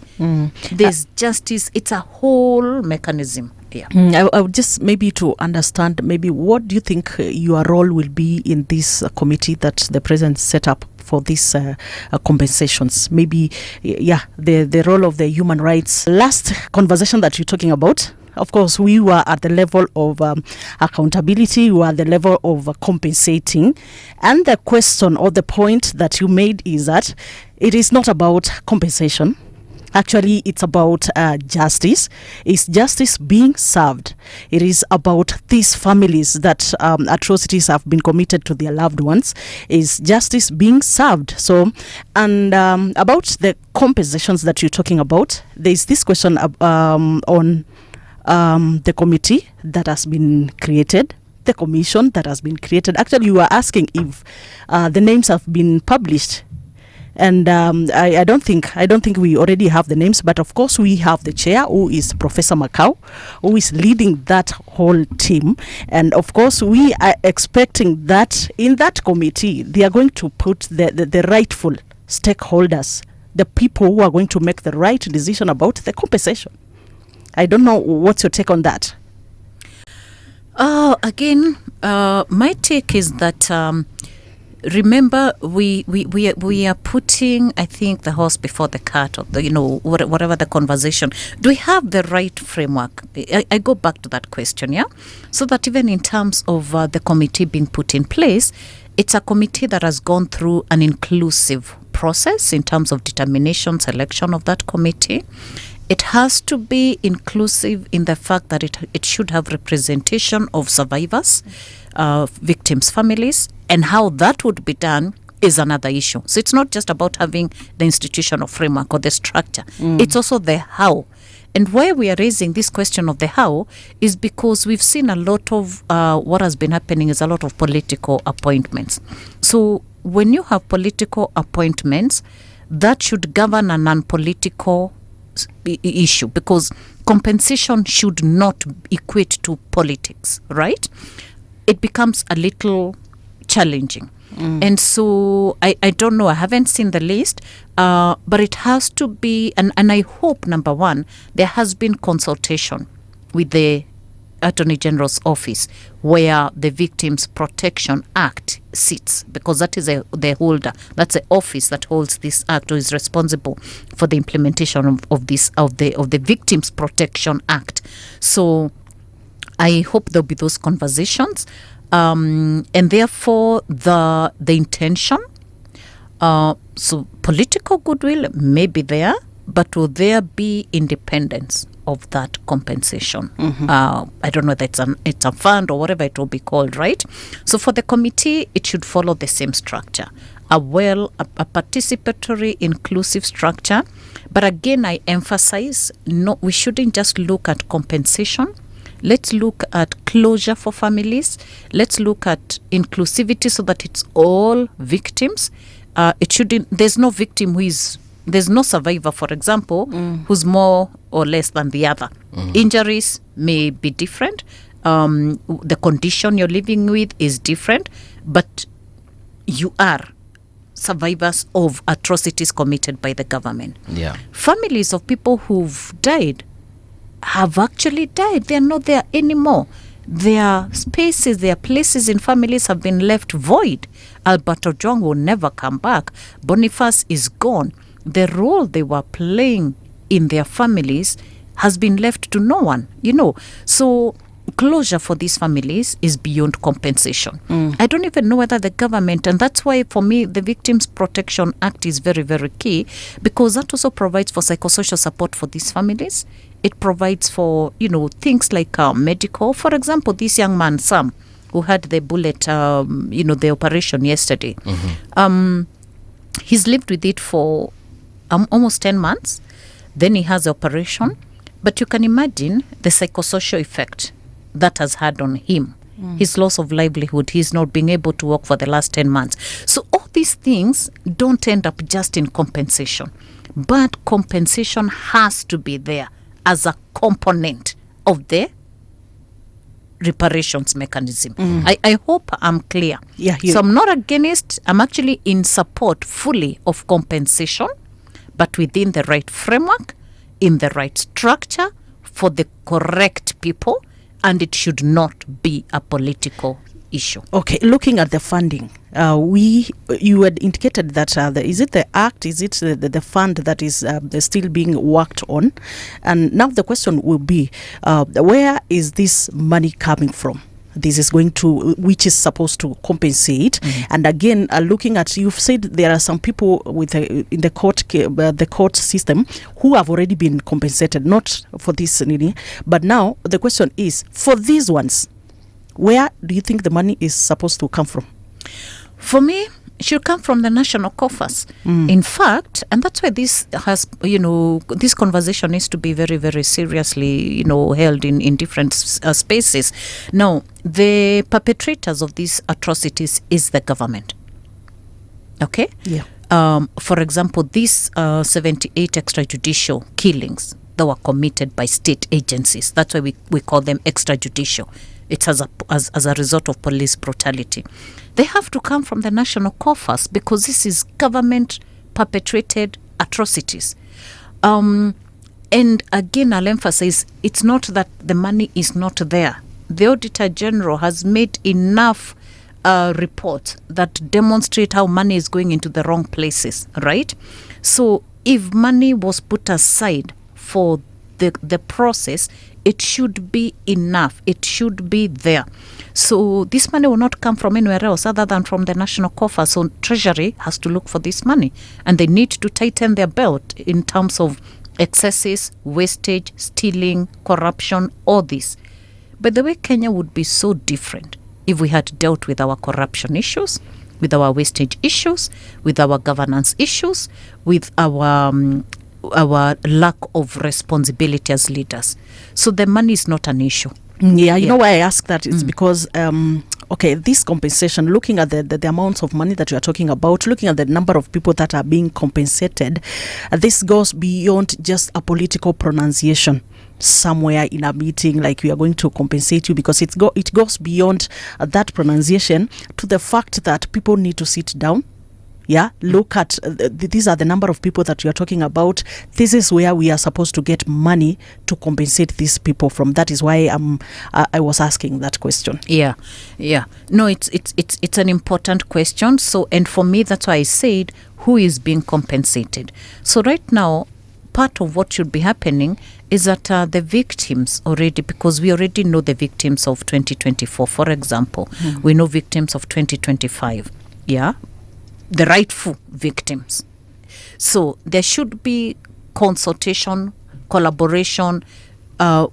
There's justice. It's a whole mechanism. I would just maybe to understand, maybe what do you think your role will be in this committee that the president set up for these compensations? Maybe, the role of the human rights. Last conversation that you're talking about, of course, we were at the level of accountability, we were at the level of compensating. And the question or the point that you made is that it is not about compensation. Actually, it's about justice. Is justice being served? It is about these families that atrocities have been committed to their loved ones. Is justice being served? So, and about the compensations that you're talking about, there is this question on the committee that has been created, the commission that has been created. Actually, you were asking if the names have been published. And I don't think we already have the names, but of course we have the chair, who is Professor Makau, who is leading that whole team. And of course we are expecting that in that committee they are going to put the rightful stakeholders, the people who are going to make the right decision about the compensation. I don't know, what's your take on that? Again, my take is that remember, we are putting, I think, the horse before the cart, or whatever the conversation. Do we have the right framework? I go back to that question, so that even in terms of the committee being put in place, it's a committee that has gone through an inclusive process in terms of determination, selection of that committee. It has to be inclusive in the fact that it should have representation of survivors, victims' families, and how that would be done is another issue. So it's not just about having the institutional framework or the structure. It's also the how. And why we are raising this question of the how is because we've seen a lot of what has been happening is a lot of political appointments. So when you have political appointments, that should govern a non-political issue, because compensation should not equate to politics, right? It becomes a little challenging. And so I don't know, I haven't seen the list, but it has to be, and I hope, number one, there has been consultation with the Attorney General's office where the Victims Protection Act sits, because that is the holder, that's the office that holds this act or is responsible for the implementation of the Victims Protection Act. So I hope there'll be those conversations. And therefore the intention, so political goodwill may be there, but will there be independence of that compensation? I don't know whether it's a fund or whatever it will be called, right? So for the committee, it should follow the same structure, a participatory, inclusive structure. But again, I emphasize, no, we shouldn't just look at compensation. Let's look at closure for families. Let's look at inclusivity so that it's all victims. It shouldn't. There's no victim there's no survivor, for example, who's more or less than the other. Injuries may be different. The condition you're living with is different, but you are survivors of atrocities committed by the government. Yeah. Families of people who've died have actually died. They are not there anymore. Their spaces, their places in families have been left void. Albert Ojwang will never come back. Boniface is gone. The role they were playing in their families has been left to no one, So closure for these families is beyond compensation. I don't even know whether the government, and that's why for me the Victims Protection Act is very, very key, because that also provides for psychosocial support for these families. It provides for, things like Medico. For example, this young man, Sam, who had the bullet, the operation yesterday, he's lived with it for almost 10 months. Then he has the operation. But you can imagine the psychosocial effect that has had on him. His loss of livelihood, he's not being able to work for the last 10 months. So all these things don't end up just in compensation. But compensation has to be there as a component of the reparations mechanism. I hope I'm clear. Yeah, so I'm not against, I'm actually in support fully of compensation, but within the right framework, in the right structure, for the correct people, and it should not be a political issue. Okay, looking at the funding, you had indicated that is it the act, is it the fund that is still being worked on? And now the question will be, where is this money coming from? This is going to, which is supposed to compensate. And again, looking at, you've said there are some people with in the court system who have already been compensated, not for this, but now the question is, for these ones, where do you think the money is supposed to come from? For me, it should come from the national coffers. In fact, and that's why this has, this conversation needs to be very, very seriously, held in different spaces. Now, the perpetrators of these atrocities is the government. Okay? Yeah. For example, these 78 extrajudicial killings that were committed by state agencies, that's why we call them extrajudicial. It's as a result of police brutality. They have to come from the national coffers because this is government perpetrated atrocities. And again, I'll emphasize, it's not that the money is not there. The Auditor General has made enough reports that demonstrate how money is going into the wrong places, right? So if money was put aside for the process, it should be enough. It should be there. So this money will not come from anywhere else other than from the national coffer. So Treasury has to look for this money, and they need to tighten their belt in terms of excesses, wastage, stealing, corruption, all this. By the way, Kenya would be so different if we had dealt with our corruption issues, with our wastage issues, with our governance issues, with our lack of responsibility as leaders. So the money is not an issue. Yeah, you know why I ask that is because okay, this compensation, looking at the amounts of money that you are talking about, looking at the number of people that are being compensated, this goes beyond just a political pronunciation somewhere in a meeting, like we are going to compensate you, because it goes beyond that pronunciation to the fact that people need to sit down. Yeah, look at these are the number of people that you are talking about. This is where we are supposed to get money to compensate these people from. That is why I was asking that question. Yeah. No, it's an important question. So, and for me, that's why I said who is being compensated. So right now, part of what should be happening is that the victims already, because we already know the victims of 2024, for example, we know victims of 2025. Yeah. The rightful victims. So there should be consultation, collaboration,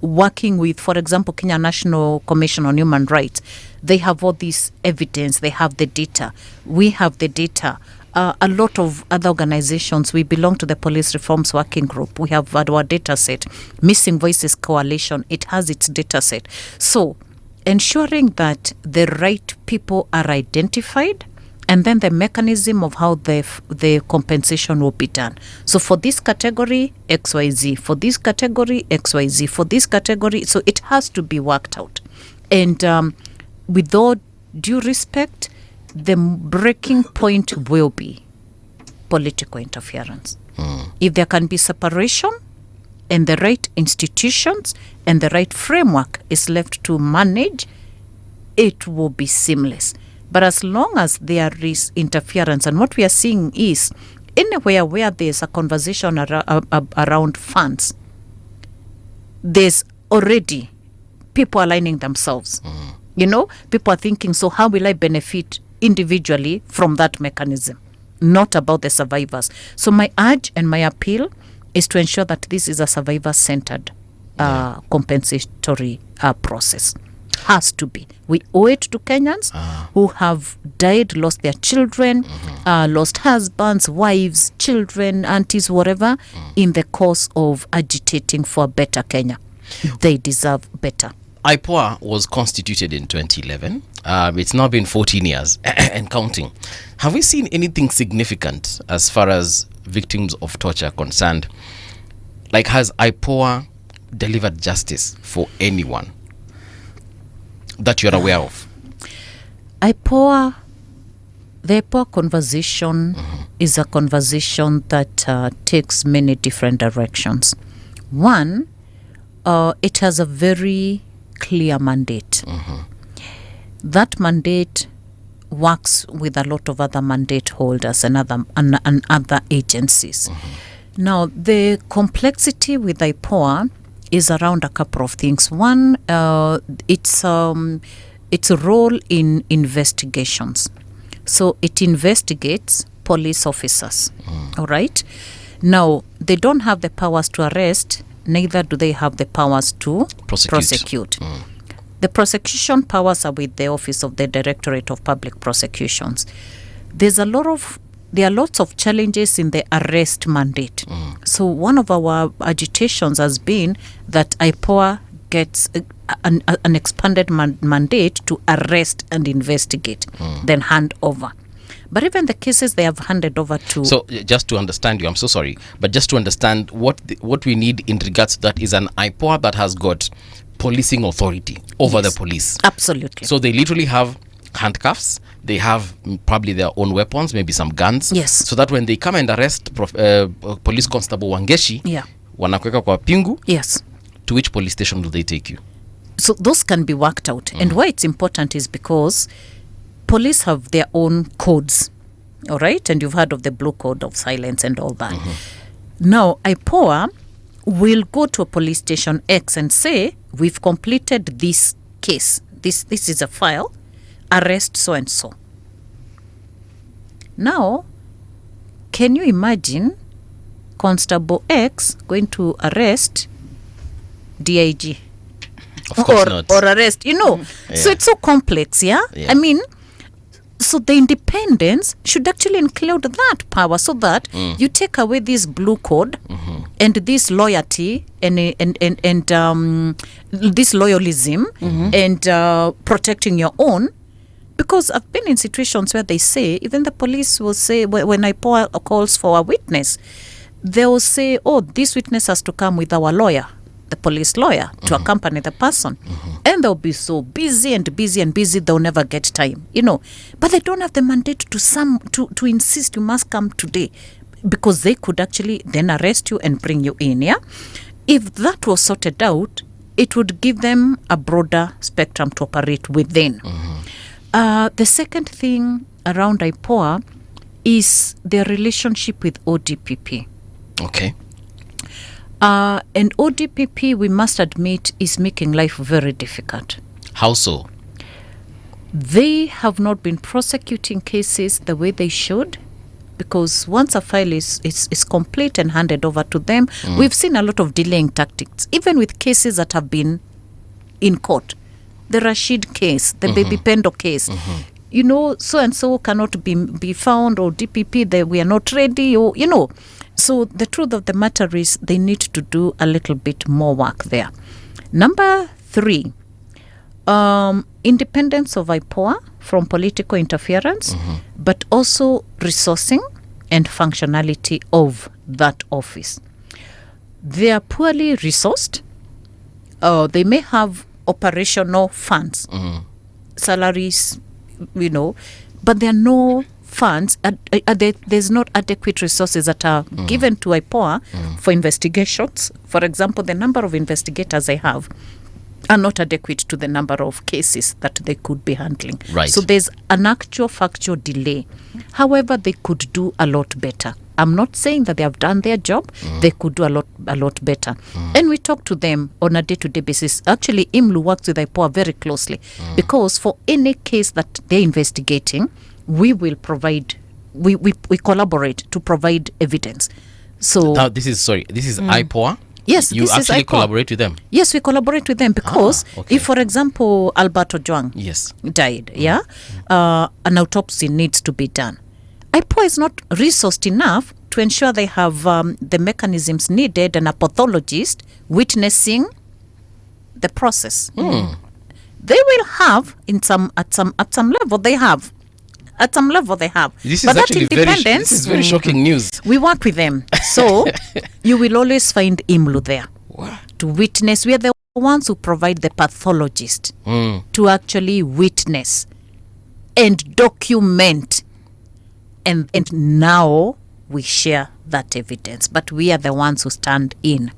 working with, for example, Kenya National Commission on Human Rights. They have all this evidence, they have the data. We have the data. A lot of other organizations, we belong to the Police Reforms Working Group. We have our data set. Missing Voices Coalition, it has its data set. So ensuring that the right people are identified, and then the mechanism of how the compensation will be done. So for this category, XYZ. For this category, XYZ. For this category, so it has to be worked out. And with all due respect, the breaking point will be political interference. If there can be separation and the right institutions and the right framework is left to manage, it will be seamless. But as long as there is interference, and what we are seeing is anywhere where there's a conversation around funds, there's already people aligning themselves. You know, people are thinking, so how will I benefit individually from that mechanism? Not about the survivors. So my urge and my appeal is to ensure that this is a survivor-centered compensatory process. Has to be. We owe it to Kenyans who have died, lost their children, lost husbands, wives, children, aunties, whatever, in the course of agitating for a better Kenya. They deserve better. IPOA was constituted in 2011. It's now been 14 years and counting. Have we seen anything significant as far as victims of torture are concerned? Like, has IPOA delivered justice for anyone that you're aware of? The IPOA conversation is a conversation that takes many different directions. One, it has a very clear mandate. That mandate works with a lot of other mandate holders and other agencies. Now, the complexity with IPOA is around a couple of things. One, its role in investigations. So it investigates police officers. All right. Now, they don't have the powers to arrest, neither do they have the powers to prosecute. The prosecution powers are with the Office of the Directorate of Public Prosecutions. There are lots of challenges in the arrest mandate. So one of our agitations has been that IPOA gets an expanded mandate to arrest and investigate, then hand over. But even the cases they have handed over to... So just to understand you, I'm so sorry, but just to understand what we need in regards to that is an IPOA that has got policing authority over the police. Absolutely. So they literally have handcuffs, they have probably their own weapons, maybe some guns. Yes. So that when they come and arrest Police Constable Wangechi, wanakuweka kwa pingu. Yes. To which police station do they take you? So those can be worked out. And why it's important is because police have their own codes, all right? And you've heard of the Blue Code of Silence and all that. Now, IPOA will go to a police station X and say, we've completed this case. This is a file. Arrest so-and-so. Now, can you imagine Constable X going to arrest DIG? Of course not. Or arrest, So it's so complex, I mean, So the independence should actually include that power, so that you take away this blue code and this loyalty and this loyalism and protecting your own. Because I've been in situations where they say, even the police will say, when IPOA calls for a witness, they will say, oh, this witness has to come with our lawyer, the police lawyer, to accompany the person. And they'll be so busy and busy and busy, they'll never get time, But they don't have the mandate to insist you must come today, because they could actually then arrest you and bring you in, yeah? If that was sorted out, it would give them a broader spectrum to operate within. The second thing around IPOA is their relationship with ODPP. Okay. And ODPP, we must admit, is making life very difficult. How so? They have not been prosecuting cases the way they should, because once a file is complete and handed over to them, we've seen a lot of delaying tactics, even with cases that have been in court. The Rashid case, the Baby Pendo case. So and so cannot be found, or DPP, we are not ready, or So the truth of the matter is they need to do a little bit more work there. Number 3, independence of IPOA from political interference, but also resourcing and functionality of that office. They are poorly resourced. They may have operational funds, salaries, but there are no funds. There's not adequate resources that are given to IPOA for investigations. For example, the number of investigators they have are not adequate to the number of cases that they could be handling. Right. So there's an actual factual delay. However, they could do a lot better. I'm not saying that they have done their job. They could do a lot better. And we talk to them on a day-to-day basis. Actually, IMLU works with IPOA very closely, because for any case that they're investigating, we will provide, we collaborate to provide evidence. So Now, this is IPOA? Yes, you this is actually IPOA. collaborate with them? Yes, we collaborate with them, because okay. if, for example, Alberto Juang Yes. died, an autopsy needs to be done. IPOA is not resourced enough to ensure they have the mechanisms needed and a pathologist witnessing the process. They will have at some level they have. At some level they have. This but is actually independence, this is very shocking news. We work with them. So you will always find IMLU there to witness. We are the ones who provide the pathologist to actually witness and document. And now we share that evidence, but we are the ones who stand in.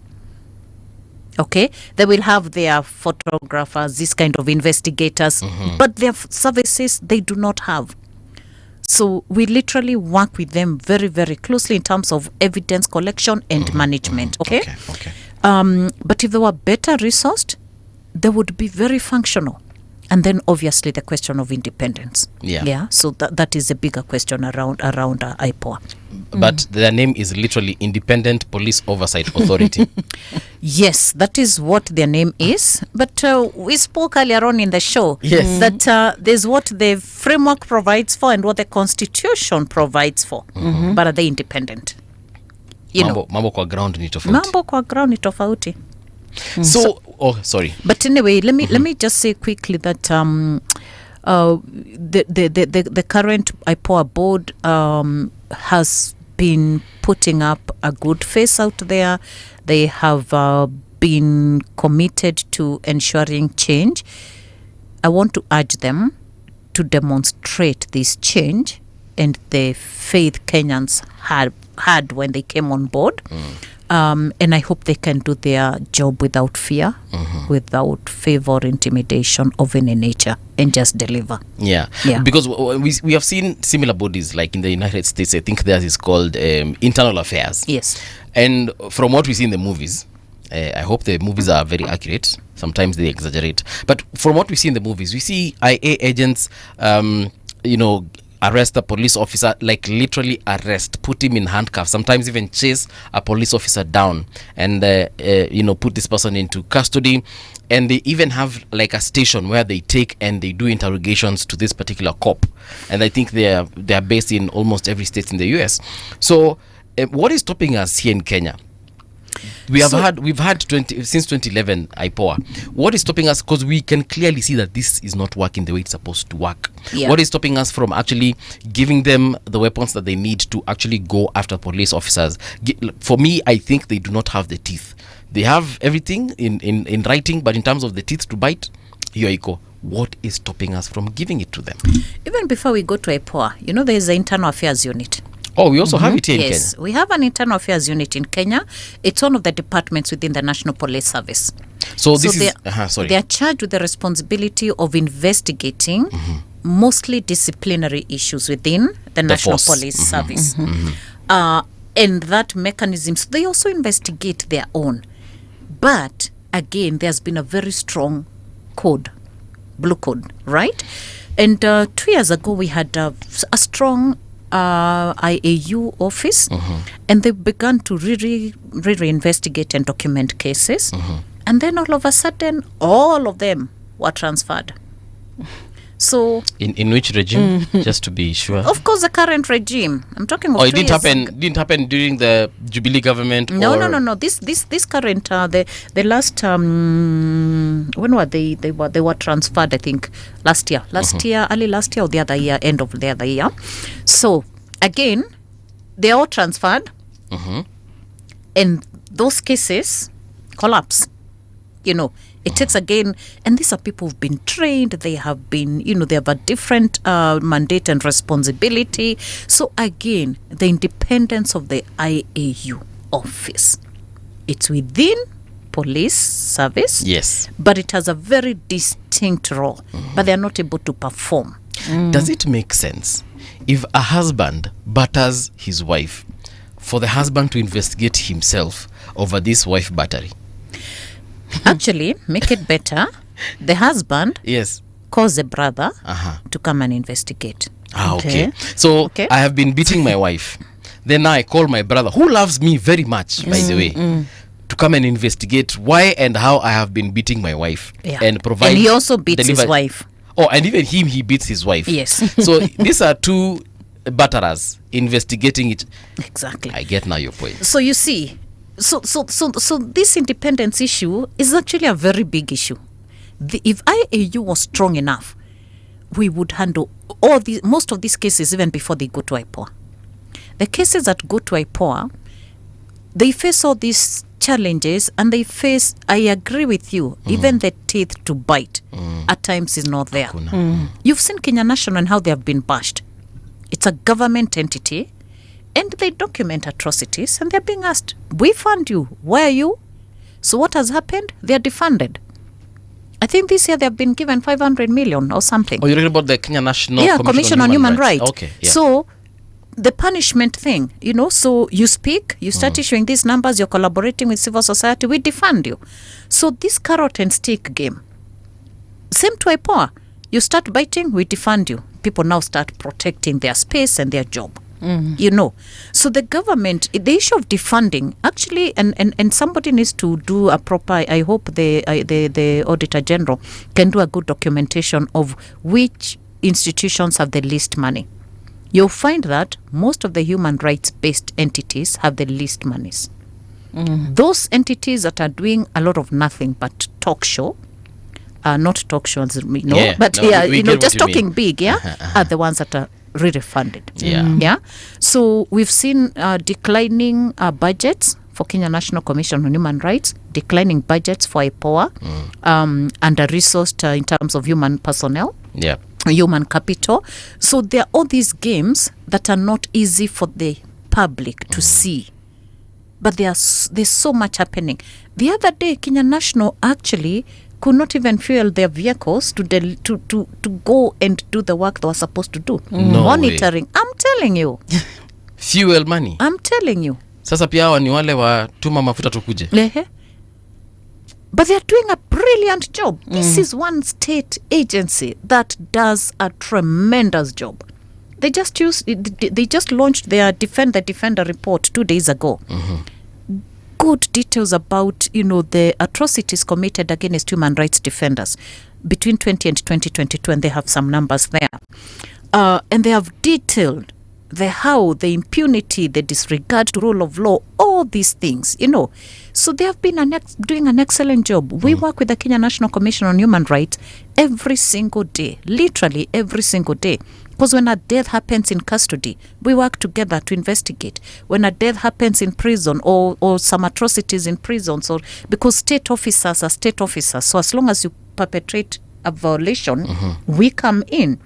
Okay, they will have their photographers, this kind of investigators, but their services they do not have. So we literally work with them very, very closely in terms of evidence collection and management. Okay. But if they were better resourced, they would be very functional. And then obviously the question of independence. Yeah. So that is a bigger question around IPOA. But their name is literally Independent Police Oversight Authority. Yes, that is what their name is. But we spoke earlier on in the show that there's what the framework provides for and what the Constitution provides for. But are they independent? Mambo kwa ground ni tofauti. Mambo kwa ground ni tofauti. Sorry. But anyway, let me just say quickly that the current IPOA board has been putting up a good face out there. They have been committed to ensuring change. I want to urge them to demonstrate this change and the faith Kenyans had when they came on board. And I hope they can do their job without fear, without favor or intimidation of any nature, and just deliver. Yeah. Because we have seen similar bodies, like in the United States. I think theirs is called Internal Affairs. Yes. And from what we see in the movies, I hope the movies are very accurate. Sometimes they exaggerate. But from what we see in the movies, we see IA agents, arrest a police officer, like literally arrest, put him in handcuffs, sometimes even chase a police officer down and put this person into custody. And they even have like a station where they take and they do interrogations to this particular cop, and I think they are based in almost every state in the US. So what is stopping us here in Kenya? We've had 20 since 2011 IPOA. What is stopping us? Because we can clearly see that this is not working the way it's supposed to work. Yeah. What is stopping us from actually giving them the weapons that they need to actually go after police officers? For me, I think they do not have the teeth. They have everything in writing, but in terms of the teeth to bite, here you go. What is stopping us from giving it to them? Even before we go to IPOA, there is an internal affairs unit. Oh, we also have it here in Kenya. Yes, we have an internal affairs unit in Kenya. It's one of the departments within the National Police Service. So this is they are charged with the responsibility of investigating mostly disciplinary issues within the National Police Service. And that mechanism, so they also investigate their own. But again, there's been a very strong code, blue code, right? And 2 years ago, we had a strong IAU office, and they began to really investigate and document cases. And then all of a sudden, all of them were transferred. So in which regime? Just to be sure. Of course, the current regime. I'm talking of. Oh, it didn't happen during the Jubilee government. No. This current the last when were they? They were transferred. I think last year, early last year or the other year, end of the other year. So again, they are all transferred, and those cases collapse. It takes again, and these are people who've been trained, they have been, they have a different mandate and responsibility. So again, the independence of the IAU office, it's within police service. Yes. But it has a very distinct role, but they're not able to perform. Does it make sense if a husband batters his wife, for the husband to investigate himself over this wife battery? Actually, make it better. The husband calls the brother to come and investigate. Okay. So I have been beating my wife. Then I call my brother, who loves me very much, by the way, to come and investigate why and how I have been beating my wife. Yeah. And provide. And he also beats his wife. Oh, and even he beats his wife. Yes. So these are two batterers investigating it. Exactly. I get now your point. So you see, So this independence issue is actually a very big issue. If IAU was strong enough, we would handle most of these cases even before they go to IPOA. The cases that go to IPOA, they face all these challenges, and they face, I agree with you, even the teeth to bite at times is not there. You've seen Kenya National and how they have been bashed. It's a government entity, and they document atrocities, and they're being asked, we fund you, where are you? So what has happened? They are defunded. I think this year they have been given 500 million or something. Oh, you're talking about the Kenya National Commission on Human Rights. Okay. Yeah. So the punishment thing, so you speak, you start issuing these numbers, you're collaborating with civil society, we defund you. So this carrot and stick game, same to IPOA. You start biting, we defund you. People now start protecting their space and their job. So the government, the issue of defunding actually, and somebody needs to do a proper, I hope the Auditor General can do a good documentation of which institutions have the least money. You'll find that most of the human rights based entities have the least monies. Those entities that are doing a lot of nothing but talk show, not talk shows, just talking big, are the ones that are really funded. So we've seen declining budgets for Kenya National Commission on Human Rights, declining budgets for IPOA, under-resourced in terms of human personnel, human capital. So there are all these games that are not easy for the public to see, but there's so much happening. The other day, Kenya National actually could not even fuel their vehicles to go and do the work they were supposed to do. Monitoring. Way. I'm telling you. Fuel money. I'm telling you. Sasa pia hawa ni wale wa tuma mafuta tukuje. But they're doing a brilliant job. This is one state agency that does a tremendous job. They just launched their Defend the Defender report 2 days ago. Good details about, the atrocities committed against human rights defenders between 20 and 2022, and they have some numbers there. And they have detailed the impunity, the disregard to rule of law, all these things, So they have been doing an excellent job. We work with the Kenya National Commission on Human Rights every single day, literally every single day. Because when a death happens in custody, we work together to investigate. When a death happens in prison or some atrocities in prisons, or because state officers are state officers, so as long as you perpetrate a violation, we come in.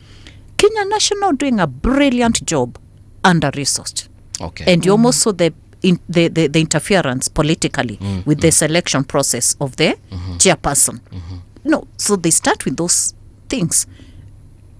Kenya National doing a brilliant job, under-resourced. Okay. And you almost saw the interference politically with the selection process of the chairperson. No, so they start with those things.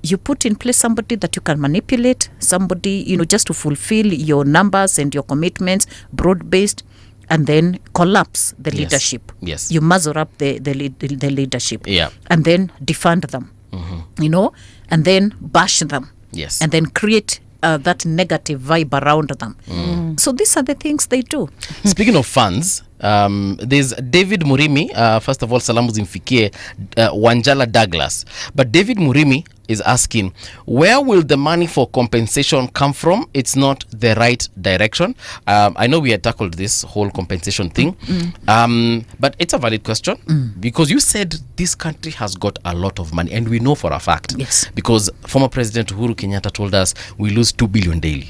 You put in place somebody that you can manipulate, somebody, just to fulfill your numbers and your commitments, broad-based, and then collapse the leadership. Yes. You muzzle up the leadership. Yeah. And then defund them, and then bash them. Yes. And then create that negative vibe around them. So these are the things they do. Speaking of funds, there's David Murimi. First of all, salamu zimfikie Wanjala Douglas. But David Murimi is asking, where will the money for compensation come from? It's not the right direction. I know we had tackled this whole compensation thing, but it's a valid question because you said this country has got a lot of money, and we know for a fact. Yes. Because former President Uhuru Kenyatta told us we lose 2 billion daily.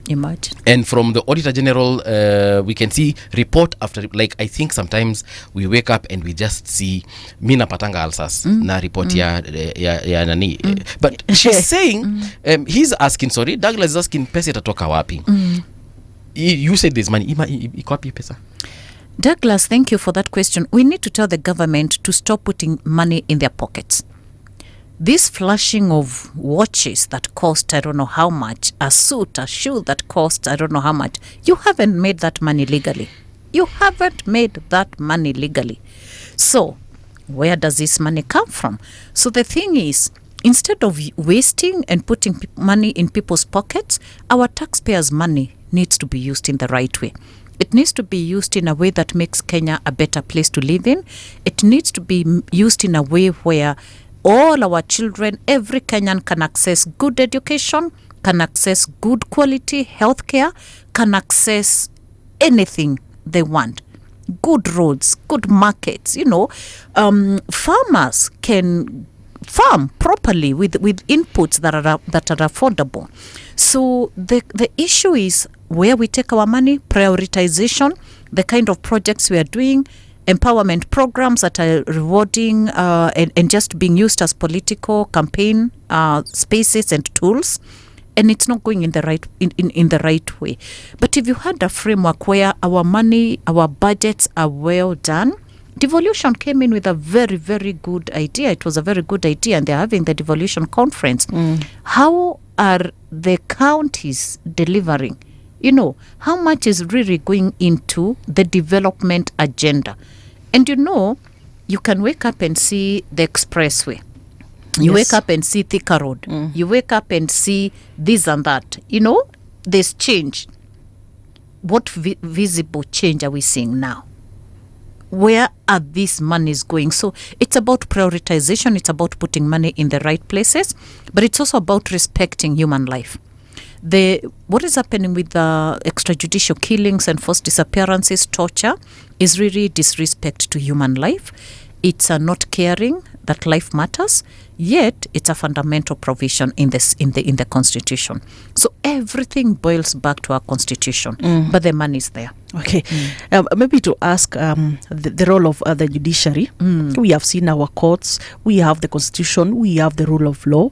Imagine. And from the Auditor General, we can see report after, like, I think sometimes we wake up and we just see mina patanga alsas na report ya nani. But she's saying, he's asking, Douglas is asking, pesa itatoka wapi? You said there's money. Iko wapi pesa? Douglas, thank you for that question. We need to tell the government to stop putting money in their pockets. This flashing of watches that cost I don't know how much, a suit, a shoe that cost I don't know how much, you haven't made that money legally. You haven't made that money legally. So where does this money come from? So the thing is, instead of wasting and putting money in people's pockets, our taxpayers' money needs to be used in the right way. It needs to be used in a way that makes Kenya a better place to live in. It needs to be used in a way where all our children, every Kenyan can access good education, can access good quality healthcare, can access anything they want. Good roads, good markets, farmers can farm properly with inputs that are affordable. So the issue is where we take our money, prioritization, the kind of projects we are doing, empowerment programs that are rewarding and just being used as political campaign spaces and tools, and it's not going in the right in the right way. But if you had a framework where our money, our budgets are well done, devolution came in with a very, very good idea. It was a very good idea, and they're having the devolution conference. How are the counties delivering? How much is really going into the development agenda? And you can wake up and see the expressway. You wake up and see Thika Road. You wake up and see this and that. There's change. What visible change are we seeing now? Where are these monies going? So it's about prioritization. It's about putting money in the right places. But it's also about respecting human life. What is happening with the extrajudicial killings and forced disappearances, torture, is really disrespect to human life. It's not caring that life matters, yet it's a fundamental provision in the Constitution. So everything boils back to our Constitution, but the money is there. Okay, maybe to ask the role of the judiciary. We have seen our courts, we have the Constitution, we have the rule of law,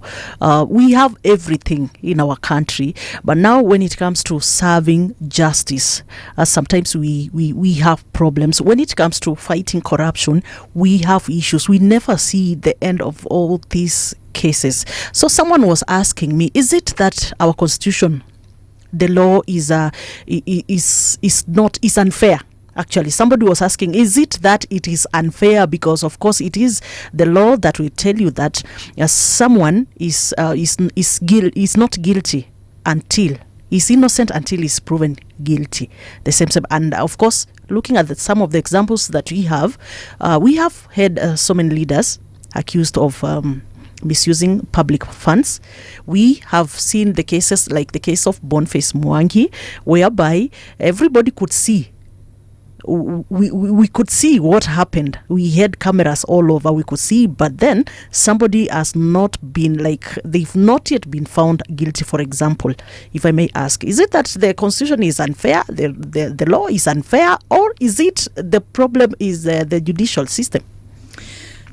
we have everything in our country. But now when it comes to serving justice, sometimes we have problems. When it comes to fighting corruption, we have issues. We never see the end of all these cases. So someone was asking me, is it that our Constitution, the law is unfair? Actually, somebody was asking, is it that it is unfair? Because of course it is the law that will tell you that someone is not guilty until he's proven guilty. The same. And of course, looking at some of the examples that we have had so many leaders accused of misusing public funds. We have seen the cases like the case of Boniface Mwangi, whereby everybody could see. We could see what happened. We had cameras all over. We could see, but then somebody has not been they've not yet been found guilty. For example, if I may ask, is it that the constitution is unfair, the law is unfair, or is it the problem is the judicial system?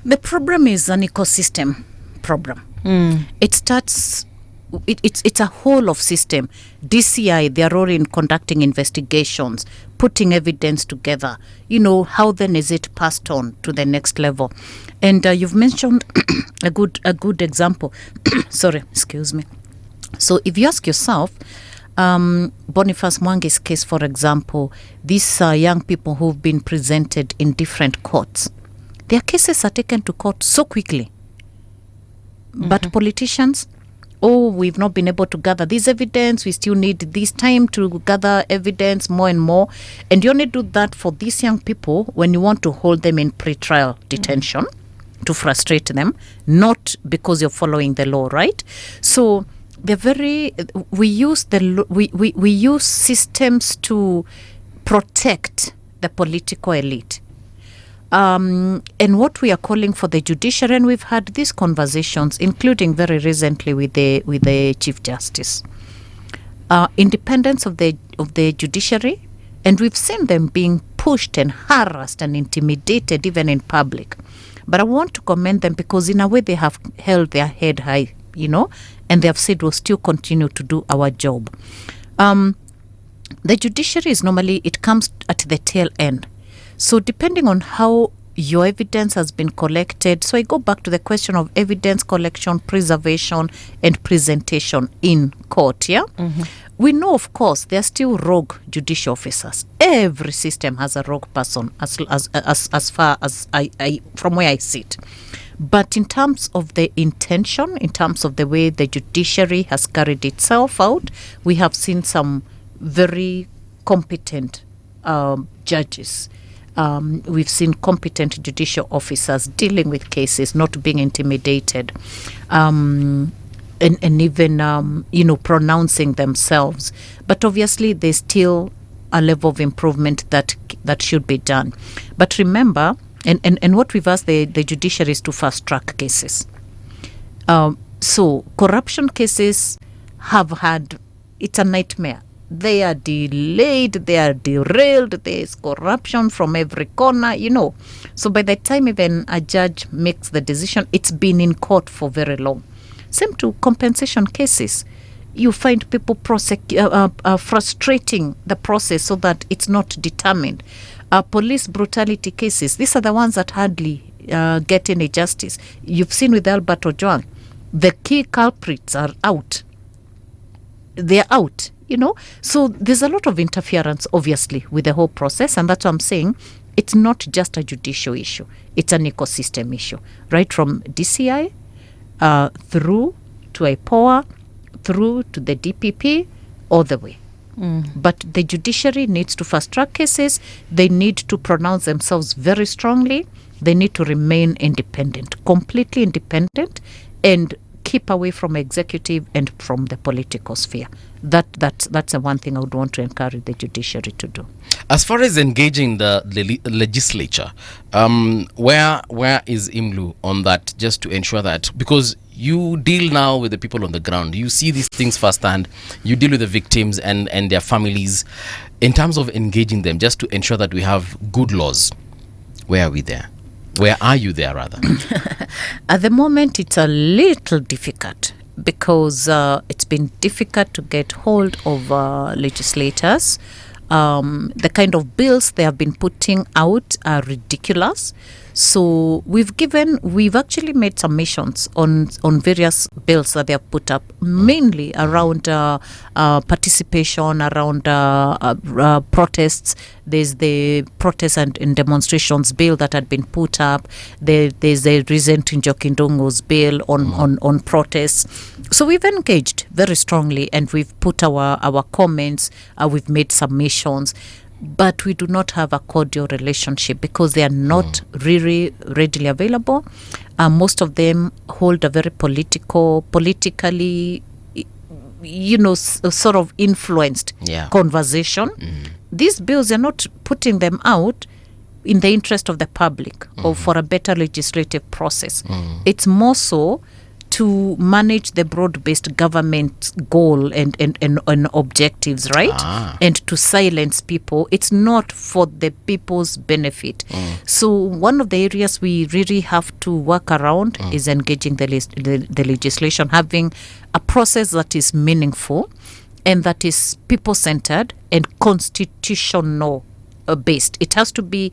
The problem is an ecosystem problem. It starts. It's a whole of system. DCI, they are all in conducting investigations, putting evidence together. How then is it passed on to the next level? And you've mentioned a good example. Sorry, excuse me. So if you ask yourself, Boniface Mwangi's case, for example, these young people who've been presented in different courts, their cases are taken to court so quickly. But politicians, we've not been able to gather this evidence. We still need this time to gather evidence more and more. And you only do that for these young people when you want to hold them in pretrial detention to frustrate them, not because you're following the law, right? So we use systems to protect the political elite. And what we are calling for the judiciary, and we've had these conversations, including very recently with the Chief Justice, independence of the judiciary, and we've seen them being pushed and harassed and intimidated even in public. But I want to commend them because in a way they have held their head high, and they have said we'll still continue to do our job. The judiciary is normally, it comes at the tail end. So depending on how your evidence has been collected, so I go back to the question of evidence collection, preservation, and presentation in court, yeah? We know, of course, there are still rogue judicial officers. Every system has a rogue person as far as I from where I sit. But in terms of the intention, in terms of the way the judiciary has carried itself out, we have seen some very competent judges. We've seen competent judicial officers dealing with cases, not being intimidated, and even pronouncing themselves. But obviously, there's still a level of improvement that should be done. But remember, and what we've asked the judiciary is to fast track cases. So corruption cases it's a nightmare. They are delayed, they are derailed, there's corruption from every corner, So by the time even a judge makes the decision, it's been in court for very long. Same to compensation cases. You find people frustrating the process so that it's not determined. Police brutality cases, these are the ones that hardly get any justice. You've seen with Albert Ojwang, the key culprits are out. They're out. So there's a lot of interference, obviously, with the whole process. And that's what I'm saying. It's not just a judicial issue. It's an ecosystem issue, right? From DCI through to IPOA, through to the DPP, all the way. But the judiciary needs to fast-track cases. They need to pronounce themselves very strongly. They need to remain independent, completely independent, and keep away from executive and from the political sphere. That's the one thing I would want to encourage the judiciary to do. As far as engaging the legislature, where is IMLU on that, just to ensure that, because you deal now with the people on the ground, you see these things firsthand, you deal with the victims and their families, in terms of engaging them, just to ensure that we have good laws, where are we there? Where are you there, rather? At the moment, it's a little difficult because it's been difficult to get hold of legislators. The kind of bills they have been putting out are ridiculous. So we've actually made submissions on various bills that they have put up, mainly around participation, around protests. There's the protest and demonstrations bill that had been put up. There's the recent Njokindongo's bill on protests. So we've engaged very strongly, and we've put our comments, we've made submissions, but we do not have a cordial relationship because they are not really readily available. Most of them hold a very politically, sort of influenced conversation. These bills are not putting them out in the interest of the public or for a better legislative process. It's more so to manage the broad-based government goal and objectives, right? And to silence people. It's not for the people's benefit. So one of the areas we really have to work around is engaging the legislation, having a process that is meaningful and that is people-centered and constitutional based. It has to be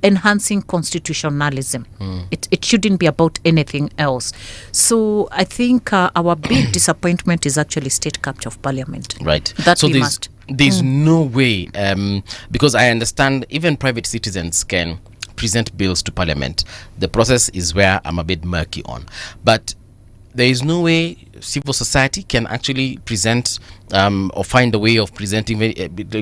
enhancing constitutionalism. It shouldn't be about anything else. So I think our big disappointment is actually state capture of parliament. Right. That so we must. There's no way, because I understand even private citizens can present bills to parliament. The process is where I'm a bit murky on. But there is no way civil society can actually present or find a way of presenting,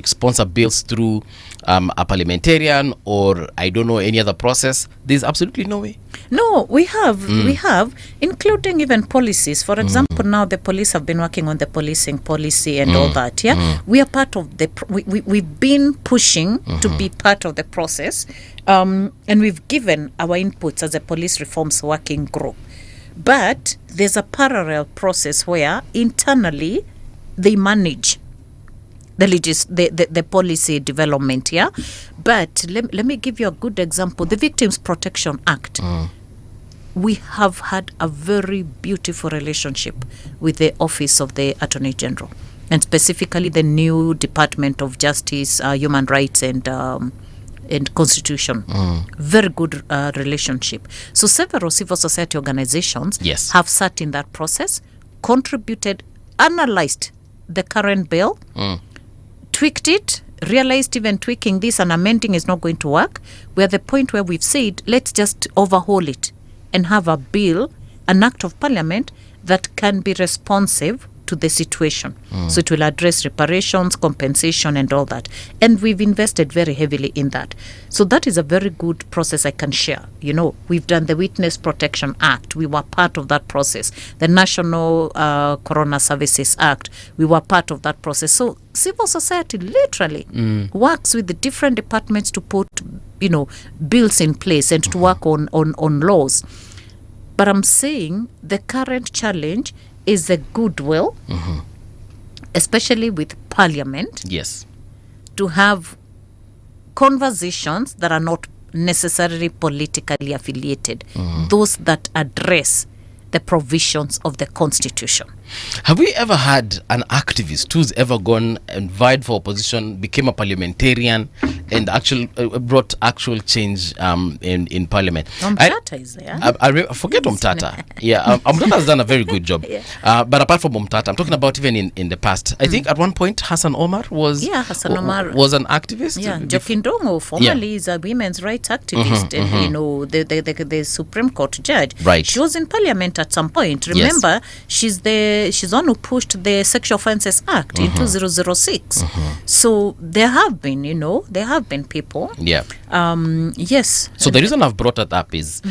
sponsor bills through a parliamentarian or I don't know any other process. There's absolutely no way. No, we have, including even policies. For example, now the police have been working on the policing policy and all that. Yeah, we are part of the. We've been pushing to be part of the process, and we've given our inputs as a police reforms working group. But there's a parallel process where internally they manage the policy development, yeah? But let me give you a good example. The Victims Protection Act. We have had a very beautiful relationship with the Office of the Attorney General, and specifically the new Department of Justice, Human Rights and Constitution. Very good relationship. So several civil society organizations have sat in that process, contributed, analyzed the current bill, tweaked it, realized even tweaking this and amending is not going to work. We're at the point where we've said, let's just overhaul it and have a bill, an act of parliament that can be responsive to the situation. So it will address reparations, compensation and all that. And we've invested very heavily in that. So that is a very good process I can share. We've done the Witness Protection Act. We were part of that process. The National Coroner Services Act. We were part of that process. So civil society literally works with the different departments to put, bills in place and to work on laws. But I'm saying the current challenge is the goodwill, especially with Parliament, to have conversations that are not necessarily politically affiliated, those that address the provisions of the Constitution. Have we ever had an activist who's ever gone and vied for opposition, became a parliamentarian, and brought actual change in Parliament? Omtata is there. I forget Omtata. Omtata has done a very good job. But apart from Omtata, I'm talking about even in the past. I think at one point Hassan Omar was an activist. Yeah, Njokindongo formerly is a women's rights activist and the Supreme Court judge. Right. She was in Parliament at some point. Remember, she's one who pushed the Sexual Offences Act in 2006. So there have been people. Yes. So the reason I've brought that up is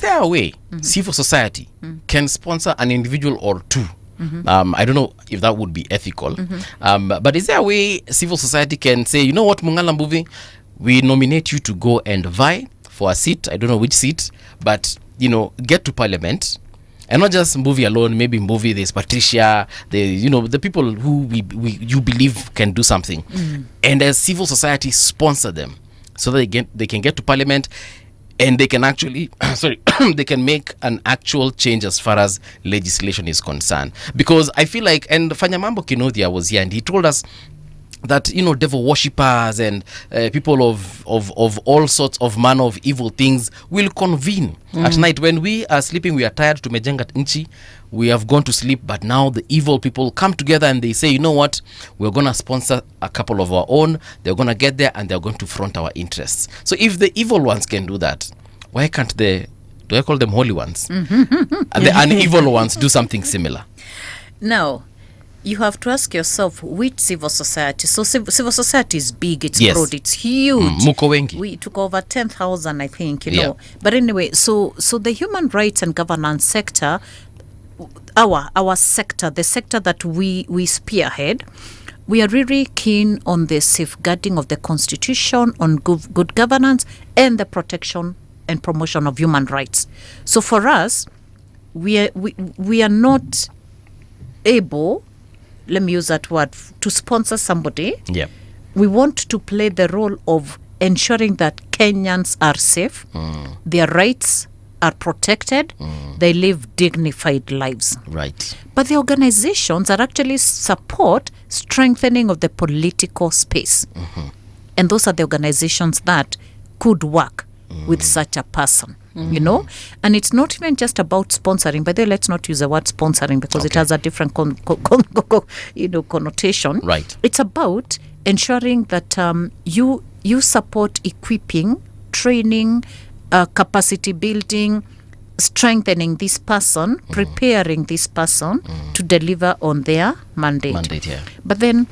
there a way civil society can sponsor an individual or two? I don't know if that would be ethical. But is there a way civil society can say, you know what, Mungala Mbuvi, we nominate you to go and vie for a seat. I don't know which seat, but get to Parliament. And not just Mbuvi alone, maybe Mbuvi, there's Patricia, the people who you believe can do something. And as civil society sponsor them so that they can get to Parliament and they can actually, they can make an actual change as far as legislation is concerned. Because I feel like, and Fanyamambo Kinodia was here and he told us that devil worshippers and people of all sorts of manner of evil things will convene at night when we are sleeping. We are tired, tumejenga nchi, we have gone to sleep, but now the evil people come together and they say, you know what, we're going to sponsor a couple of our own. They're going to get there and they're going to front our interests. So if the evil ones can do that, why can't do I call them holy ones? And the uneval ones do something similar. Now, you have to ask yourself, which civil society? So civil society is big, it's Yes. broad, it's huge. Muko wengi. We took over 10,000, I think, you know. But anyway, so the human rights and governance sector, our sector, the sector that we spearhead, we are really keen on the safeguarding of the constitution, on good governance, and the protection and promotion of human rights. So for us, we are not able, let me use that word, to sponsor somebody. Yeah. We want to play the role of ensuring that Kenyans are safe, their rights are protected, they live dignified lives. Right. But the organizations are actually support strengthening of the political space. And those are the organizations that could work with such a person. You know, and it's not even just about sponsoring. By the way, let's not use the word sponsoring because it has a different connotation. Right. It's about ensuring that you support equipping, training, capacity building, strengthening this person, preparing this person to deliver on their mandate. Yeah. But then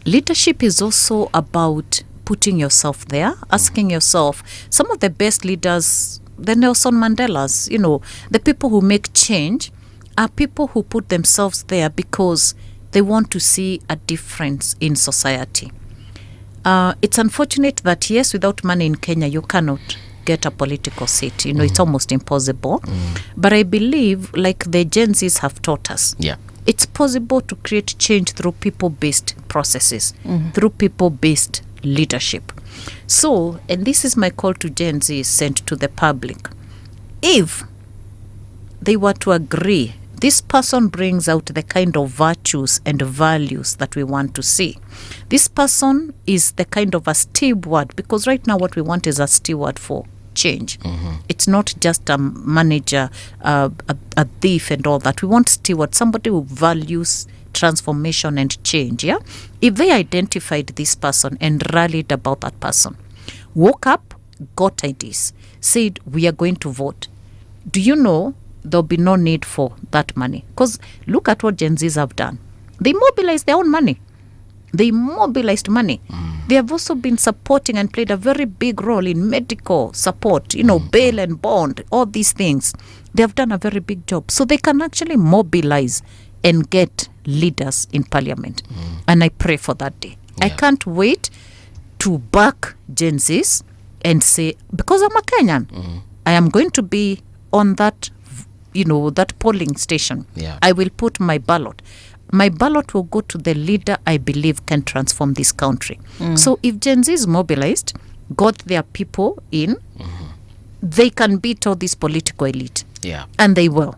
leadership is also about putting yourself there, asking yourself, some of the best leaders, the Nelson Mandelas, the people who make change are people who put themselves there because they want to see a difference in society. It's unfortunate that, yes, without money in Kenya, you cannot get a political seat. It's almost impossible. But I believe, like the Gen Zs have taught us, it's possible to create change through people-based processes, through people-based leadership. So, and this is my call to Gen Z sent to the public. If they were to agree, this person brings out the kind of virtues and values that we want to see. This person is the kind of a steward, because right now what we want is a steward for change. It's not just a manager, a thief and all that. We want steward, somebody who values transformation and change. If they identified this person and rallied about that person, woke up, got ideas, said we are going to vote, do you know there'll be no need for that money? Because look at what Gen Zs have done. They mobilized their own money. They mobilized money. They have also been supporting and played a very big role in medical support, bail and bond, all these things. They have done a very big job. So they can actually mobilize and get leaders in parliament. And I pray for that day. I can't wait to back Gen Zs and say, because I'm a Kenyan, I am going to be on that, that polling station. I will put my ballot. My ballot will go to the leader I believe can transform this country. So if Gen Z is mobilized, got their people in, they can beat all this political elite. And they will,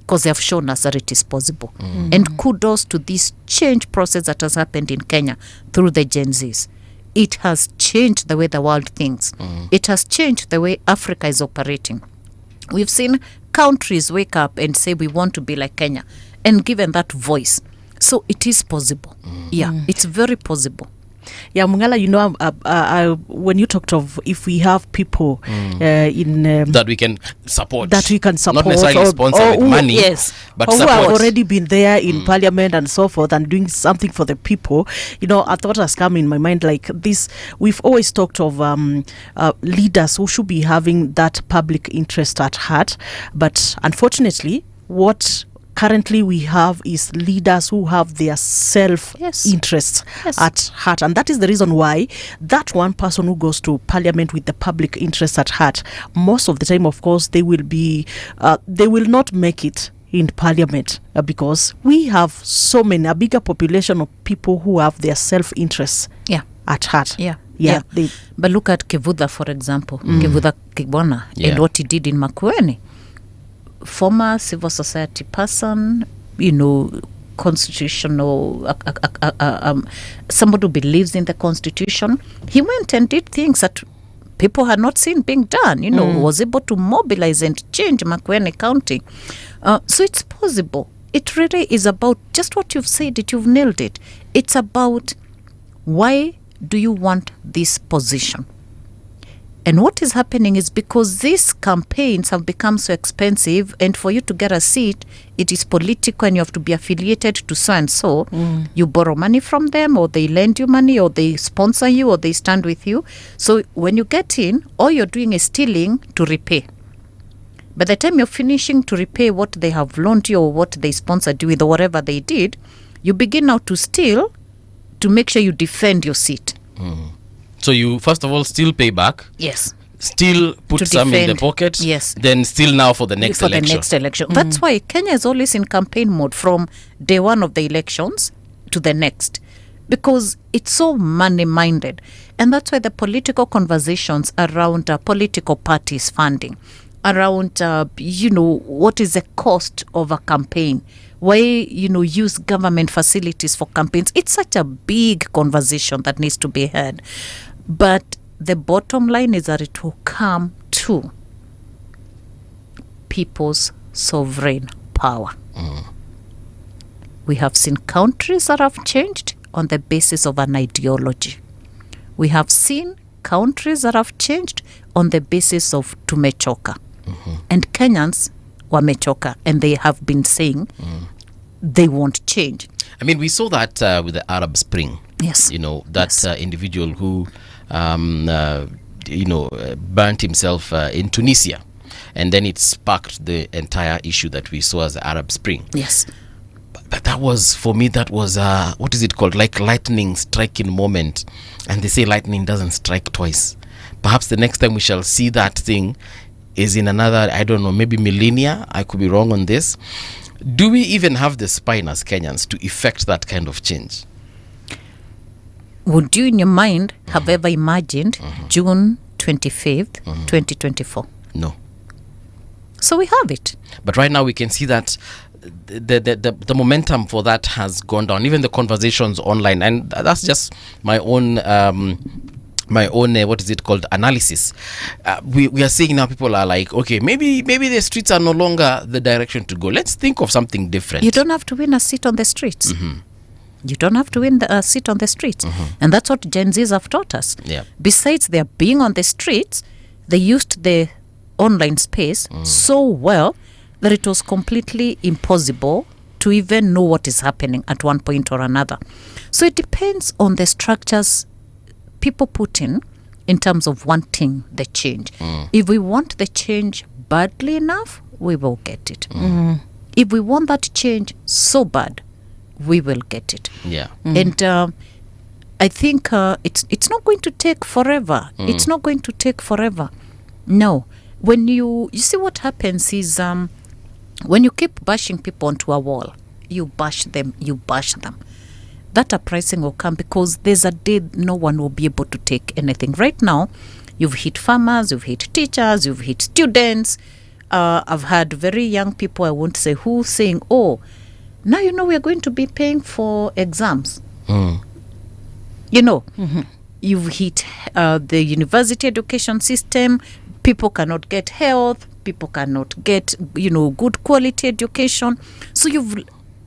because they have shown us that it is possible. And kudos to this change process that has happened in Kenya through the Gen Zs. It has changed the way the world thinks. It has changed the way Africa is operating. We've seen countries wake up and say we want to be like Kenya, and given that voice. So it is possible. It's very possible. Mungala, when you talked of if we have people in that we can support, not necessarily sponsor with money, but or who support. have already been there in parliament and so forth and doing something for the people, a thought has come in my mind like this. We've always talked of leaders who should be having that public interest at heart, but unfortunately, what currently we have is leaders who have their self-interests at heart. And that is the reason why that one person who goes to parliament with the public interest at heart, most of the time, of course, they will not make it in parliament because we have a bigger population of people who have their self-interests at heart. But look at Kivutha, for example, Kivutha Kibwana, and what he did in Makueni. Former civil society person, constitutional, somebody who believes in the constitution. He went and did things that people had not seen being done, was able to mobilize and change Makueni County. So it's possible. It really is about just what you've said, you've nailed it. It's about, why do you want this position? And what is happening is, because these campaigns have become so expensive, and for you to get a seat, it is political and you have to be affiliated to so and so. You borrow money from them, or they lend you money, or they sponsor you, or they stand with you. So when you get in, all you're doing is stealing to repay. By the time you're finishing to repay what they have loaned you, or what they sponsored you with, or whatever they did, you begin now to steal to make sure you defend your seat. So you first of all still pay back. Yes. Still put To some in the defend. pocket. Yes. Then still now for the next election. The next election. That's why Kenya is always in campaign mode from day one of the elections to the next, because it's so money-minded. And that's why the political conversations around political parties funding, around, what is the cost of a campaign, why, use government facilities for campaigns. It's such a big conversation that needs to be had. But the bottom line is that it will come to people's sovereign power. We have seen countries that have changed on the basis of an ideology. We have seen countries that have changed on the basis of tumechoka. And Kenyans wamechoka, and they have been saying they won't change. I mean, we saw that with the Arab Spring. Yes. That individual who, burnt himself in Tunisia. And then it sparked the entire issue that we saw as the Arab Spring. Yes. But that was, for me, that was, what is it called? Like lightning striking moment. And they say lightning doesn't strike twice. Perhaps the next time we shall see that thing is in another, I don't know, maybe millennia. I could be wrong on this. Do we even have the spine as Kenyans to effect that kind of change? Would you in your mind have ever imagined June 25th, 2024? No. So we have it. But right now we can see that the momentum for that has gone down. Even the conversations online, and that's just my own what is it called, analysis. We are seeing now people are like, okay, maybe the streets are no longer the direction to go. Let's think of something different. You don't have to win a seat on the streets. You don't have to win a seat on the streets. And that's what Gen Zs have taught us. Yeah. Besides their being on the streets, they used the online space so well that it was completely impossible to even know what is happening at one point or another. So it depends on the structures people put in terms of wanting the change. If we want the change badly enough, we will get it. If we want that change so bad, we will get it. Yeah. And I think it's not going to take forever. It's not going to take forever. No. When you see what happens is when you keep bashing people onto a wall, you bash them. That uprising will come, because there's a day no one will be able to take anything. Right now, you've hit farmers, you've hit teachers, you've hit students. I've had very young people, I won't say who, saying, oh, now we're going to be paying for exams. You've hit the university education system. People cannot get health. People cannot get, good quality education. So you've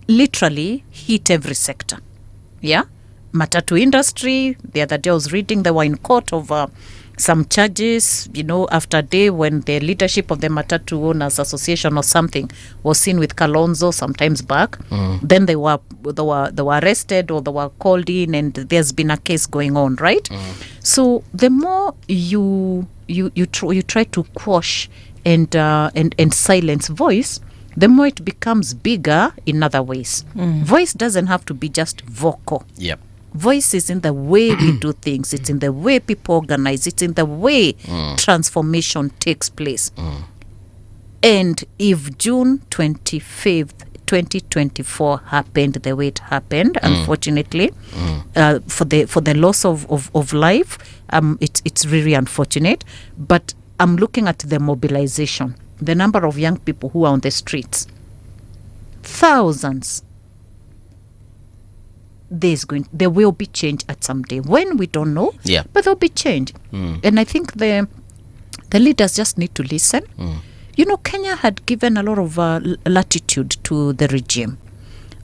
literally hit every sector. Yeah? Matatu industry. The other day I was reading they were in court over some charges, after a day when the leadership of the Matatu Owners Association or something was seen with Kalonzo sometimes back. Then they were arrested, or they were called in, and there's been a case going on, right? So the more you try to quash and silence voice, the more it becomes bigger in other ways. Voice doesn't have to be just vocal. Yep. Voice is in the way we do things. It's in the way people organize. It's in the way transformation takes place. And if June 25th, 2024 happened the way it happened, unfortunately, for the loss of life, it's really unfortunate. But I'm looking at the mobilization, the number of young people who are on the streets. Thousands. there will be change at some day. When, we don't know, but there'll be change. And I think the leaders just need to listen. You know, Kenya had given a lot of latitude to the regime.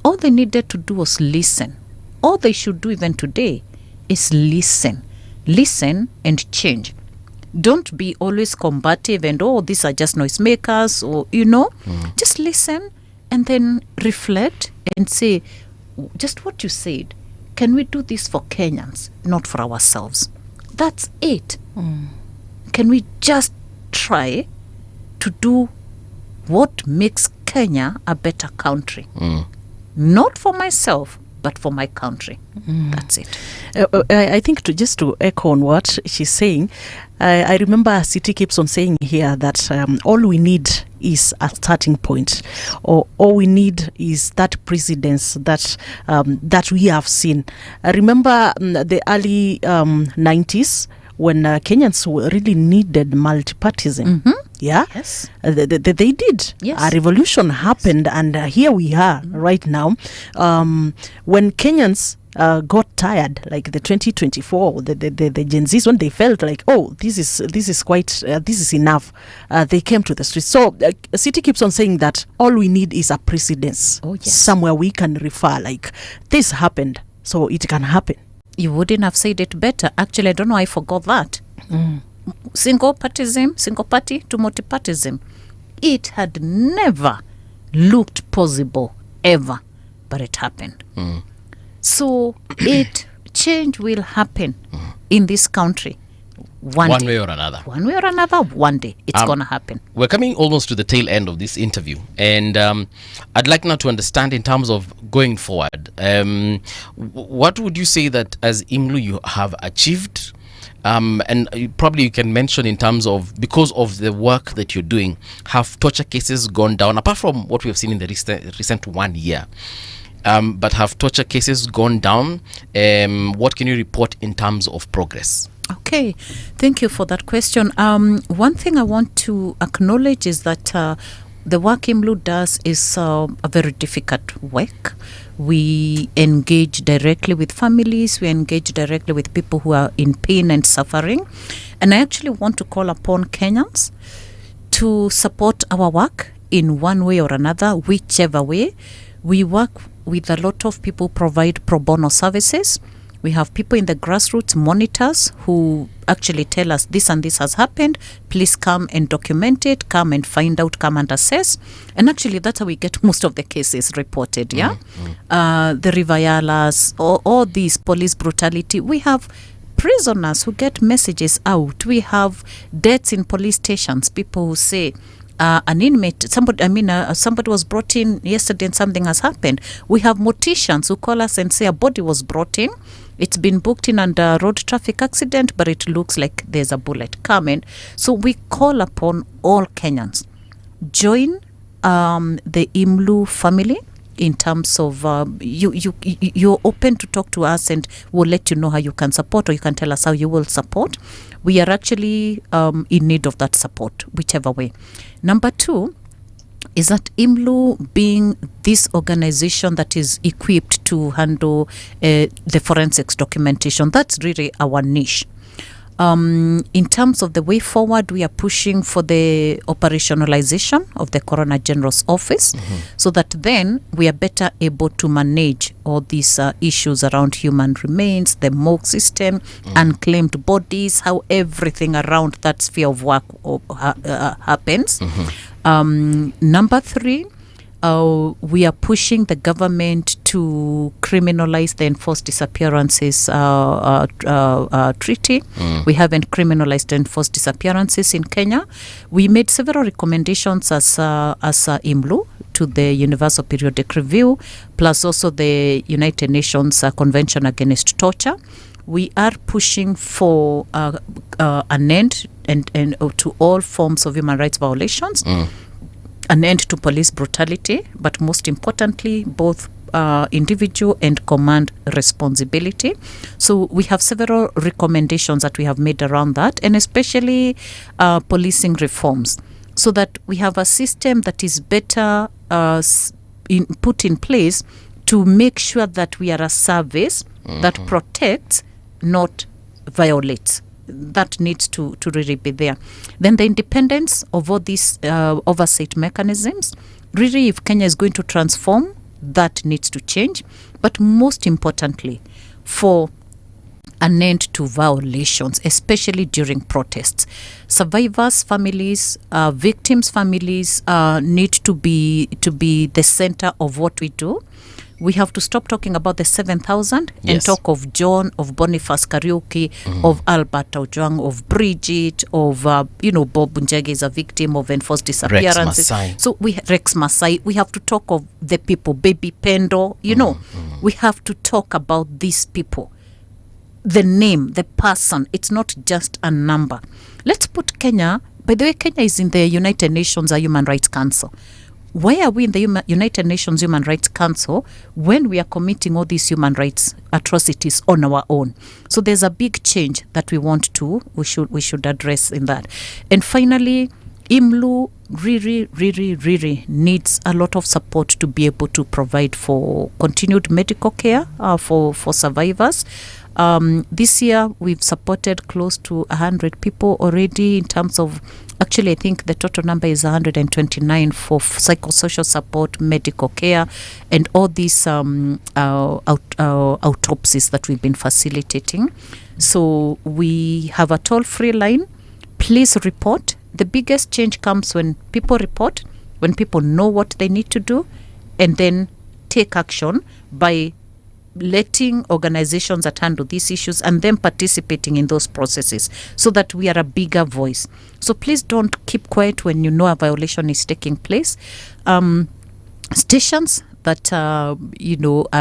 All they needed to do was listen. All they should do even today is listen. Listen and change. Don't be always combative and, these are just noisemakers, or, just listen and then reflect and say, just what you said, can we do this for Kenyans, not for ourselves? That's it. Can we just try to do what makes Kenya a better country? Not for myself, but for my country. That's it. I think just to echo on what she's saying, I remember City keeps on saying here that all we need is a starting point, or all we need is that precedence that we have seen. I remember the early 90s when Kenyans really needed multipartyism. Yeah, yes, they did. Yes. A revolution happened, and here we are right now. When Kenyans got tired, like the 2024, the Gen Zs, when they felt like, this is enough, they came to the streets. So City keeps on saying that all we need is a precedence, somewhere we can refer, like this happened, so it can happen. You wouldn't have said it better. Actually, I don't know, I forgot that. Single party to multipartyism. It had never looked possible ever, but it happened. So change will happen in this country one day. Way or another. One way or another, one day it's going to happen. We're coming almost to the tail end of this interview, and I'd like now to understand in terms of going forward, what would you say that as IMLU you have achieved? And probably you can mention in terms of, because of the work that you're doing, have torture cases gone down, apart from what we have seen in the recent 1 year? But have torture cases gone down? What can you report in terms of progress? Okay, thank you for that question. One thing I want to acknowledge is that the work IMLU does is a very difficult work. We engage directly with families, we engage directly with people who are in pain and suffering. And I actually want to call upon Kenyans to support our work in one way or another, whichever way. We work with a lot of people who provide pro bono services. We have people in the grassroots, monitors, who actually tell us this and this has happened. Please come and document it, come and find out, come and assess. And actually, that's how we get most of the cases reported, The Rivayalas, all these police brutality. We have prisoners who get messages out. We have deaths in police stations, people who say, an inmate, somebody was brought in yesterday and something has happened. We have morticians who call us and say a body was brought in. It's been booked in under road traffic accident, but it looks like there's a bullet coming. So we call upon all Kenyans, join the IMLU family in terms of you're open to talk to us, and we'll let you know how you can support, or you can tell us how you will support. We are actually in need of that support, whichever way. Number two is that IMLU, being this organization that is equipped to handle the forensics documentation, that's really our niche. In terms of the way forward, we are pushing for the operationalization of the Coroner General's office, so that then we are better able to manage all these issues around human remains, the morgue system, unclaimed bodies, how everything around that sphere of work happens. Number three, we are pushing the government to criminalize the enforced disappearances treaty. We haven't criminalized enforced disappearances in Kenya. We made several recommendations as IMLU to the Universal Periodic Review, plus also the United Nations Convention Against Torture. We are pushing for an end and to all forms of human rights violations. An end to police brutality, but most importantly, both individual and command responsibility. So we have several recommendations that we have made around that, and especially policing reforms, so that we have a system that is better put in place to make sure that we are a service that protects, not violates. That needs to really be there. Then the independence of all these oversight mechanisms. Really, if Kenya is going to transform, that needs to change. But most importantly, for an end to violations, especially during protests. Survivors' families, victims' families need to be the center of what we do. We have to stop talking about the 7,000 and talk of John, of Boniface Kariuki, of Albert Ojwang, of Bridget, of Bob Njagi is a victim of enforced disappearances. Rex Masai. We have to talk of the people, Baby Pendo. We have to talk about these people. The name, the person. It's not just a number. Let's put Kenya. By the way, Kenya is in the United Nations Human Rights Council. Why are we in the United Nations Human Rights Council when we are committing all these human rights atrocities on our own? So there's a big change that we should address in that. And finally, IMLU really needs a lot of support to be able to provide for continued medical care for survivors. This year, we've supported close to 100 people already in terms of, actually, I think the total number is 129 for psychosocial support, medical care, and all these autopsies that we've been facilitating. So we have a toll-free line. Please report. The biggest change comes when people report, when people know what they need to do, and then take action by letting organizations that handle these issues and then participating in those processes so that we are a bigger voice. So please don't keep quiet when you know a violation is taking place. Stations that are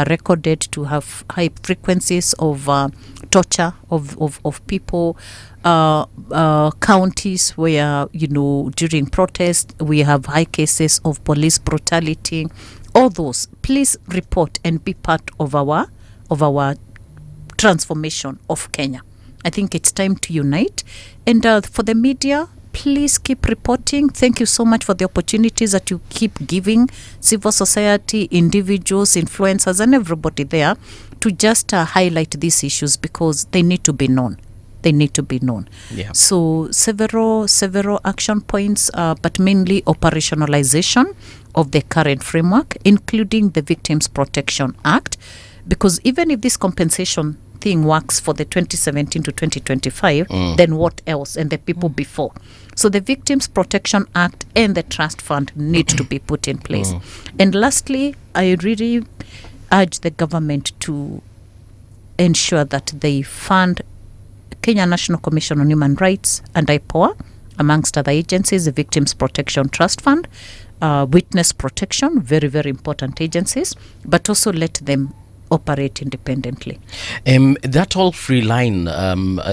recorded to have high frequencies of torture of people, counties where during protest we have high cases of police brutality. All those, please report and be part of our transformation of Kenya. I think it's time to unite. And for the media, please keep reporting. Thank you so much for the opportunities that you keep giving civil society, individuals, influencers, and everybody there to just highlight these issues because they need to be known. Yeah. So several action points, but mainly operationalization of the current framework, including the Victims Protection Act, because even if this compensation thing works for the 2017 to 2025, then what else? And the people before. So the Victims Protection Act and the trust fund need to be put in place. And lastly, I really urge the government to ensure that they fund Kenya National Commission on Human Rights and IPOA, amongst other agencies, the Victims Protection Trust Fund, Witness Protection, very, very important agencies, but also let them operate independently. That toll-free line,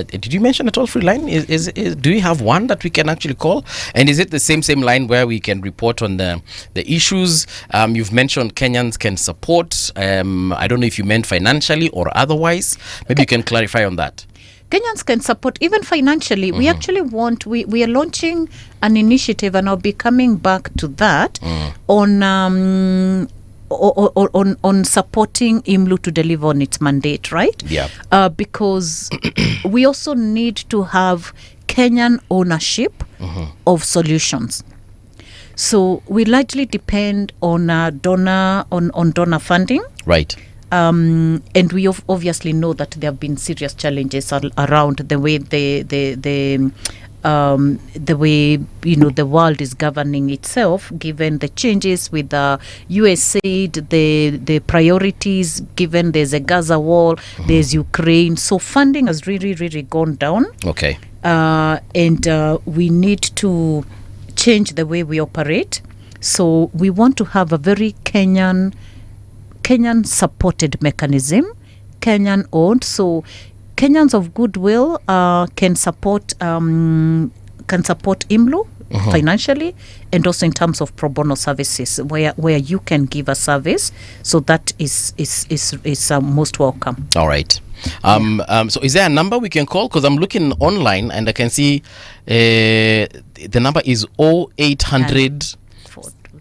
did you mention a toll-free line? Do we have one that we can actually call? And is it the same line where we can report on the issues? You've mentioned Kenyans can support. I don't know if you meant financially or otherwise. Maybe you can clarify on that. Kenyans can support even financially. We actually we are launching an initiative, and I'll be coming back to that on supporting IMLU to deliver on its mandate, right? Yeah. Because we also need to have Kenyan ownership of solutions. So we largely depend on donor funding. Right. And we obviously know that there have been serious challenges around the way the way the world is governing itself, given the changes with the USAID, the priorities, given there's a Gaza war, there's Ukraine. So funding has really gone down. Okay. And we need to change the way we operate. So we want to have a very Kenyan supported mechanism, Kenyan owned. So Kenyans of goodwill can support IMLU financially, and also in terms of pro bono services, where you can give a service. So that is most welcome. All right. So is there a number we can call? Because I'm looking online and I can see the number is 0800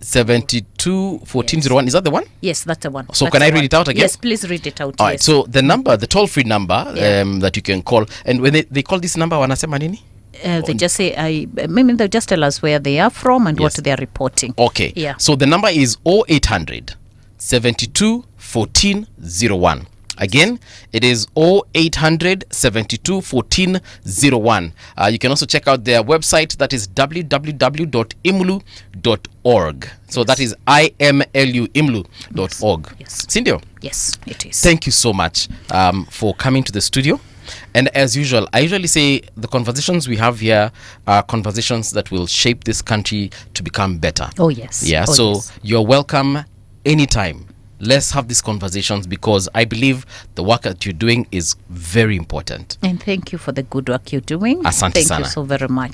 721401. Is that the one? Yes, that's the one. So That's can I the read one. it out again? Yes, please read it out. All right. Yes. So the number, the toll-free number Yeah. that you can call, and when they call this number, wanasema nini? They just say, maybe they'll just tell us where they are from and Yes. what they are reporting. Okay. Yeah. So the number is 0800 72 14 01. Again, it is 0800 72 14 01. You can also check out their website, that is www.imlu.org. So that is IMLU.imlu.org. Yes. Cindy, Yes, it is. thank you so much for coming to the studio. And as usual, I usually say the conversations we have here are conversations that will shape this country to become better. Oh, yes. Yeah, Oh, so yes. you're welcome anytime. Let's have these conversations because I believe the work that you're doing is very important. And thank you for the good work you're doing. Asante Thank sana. you so very much.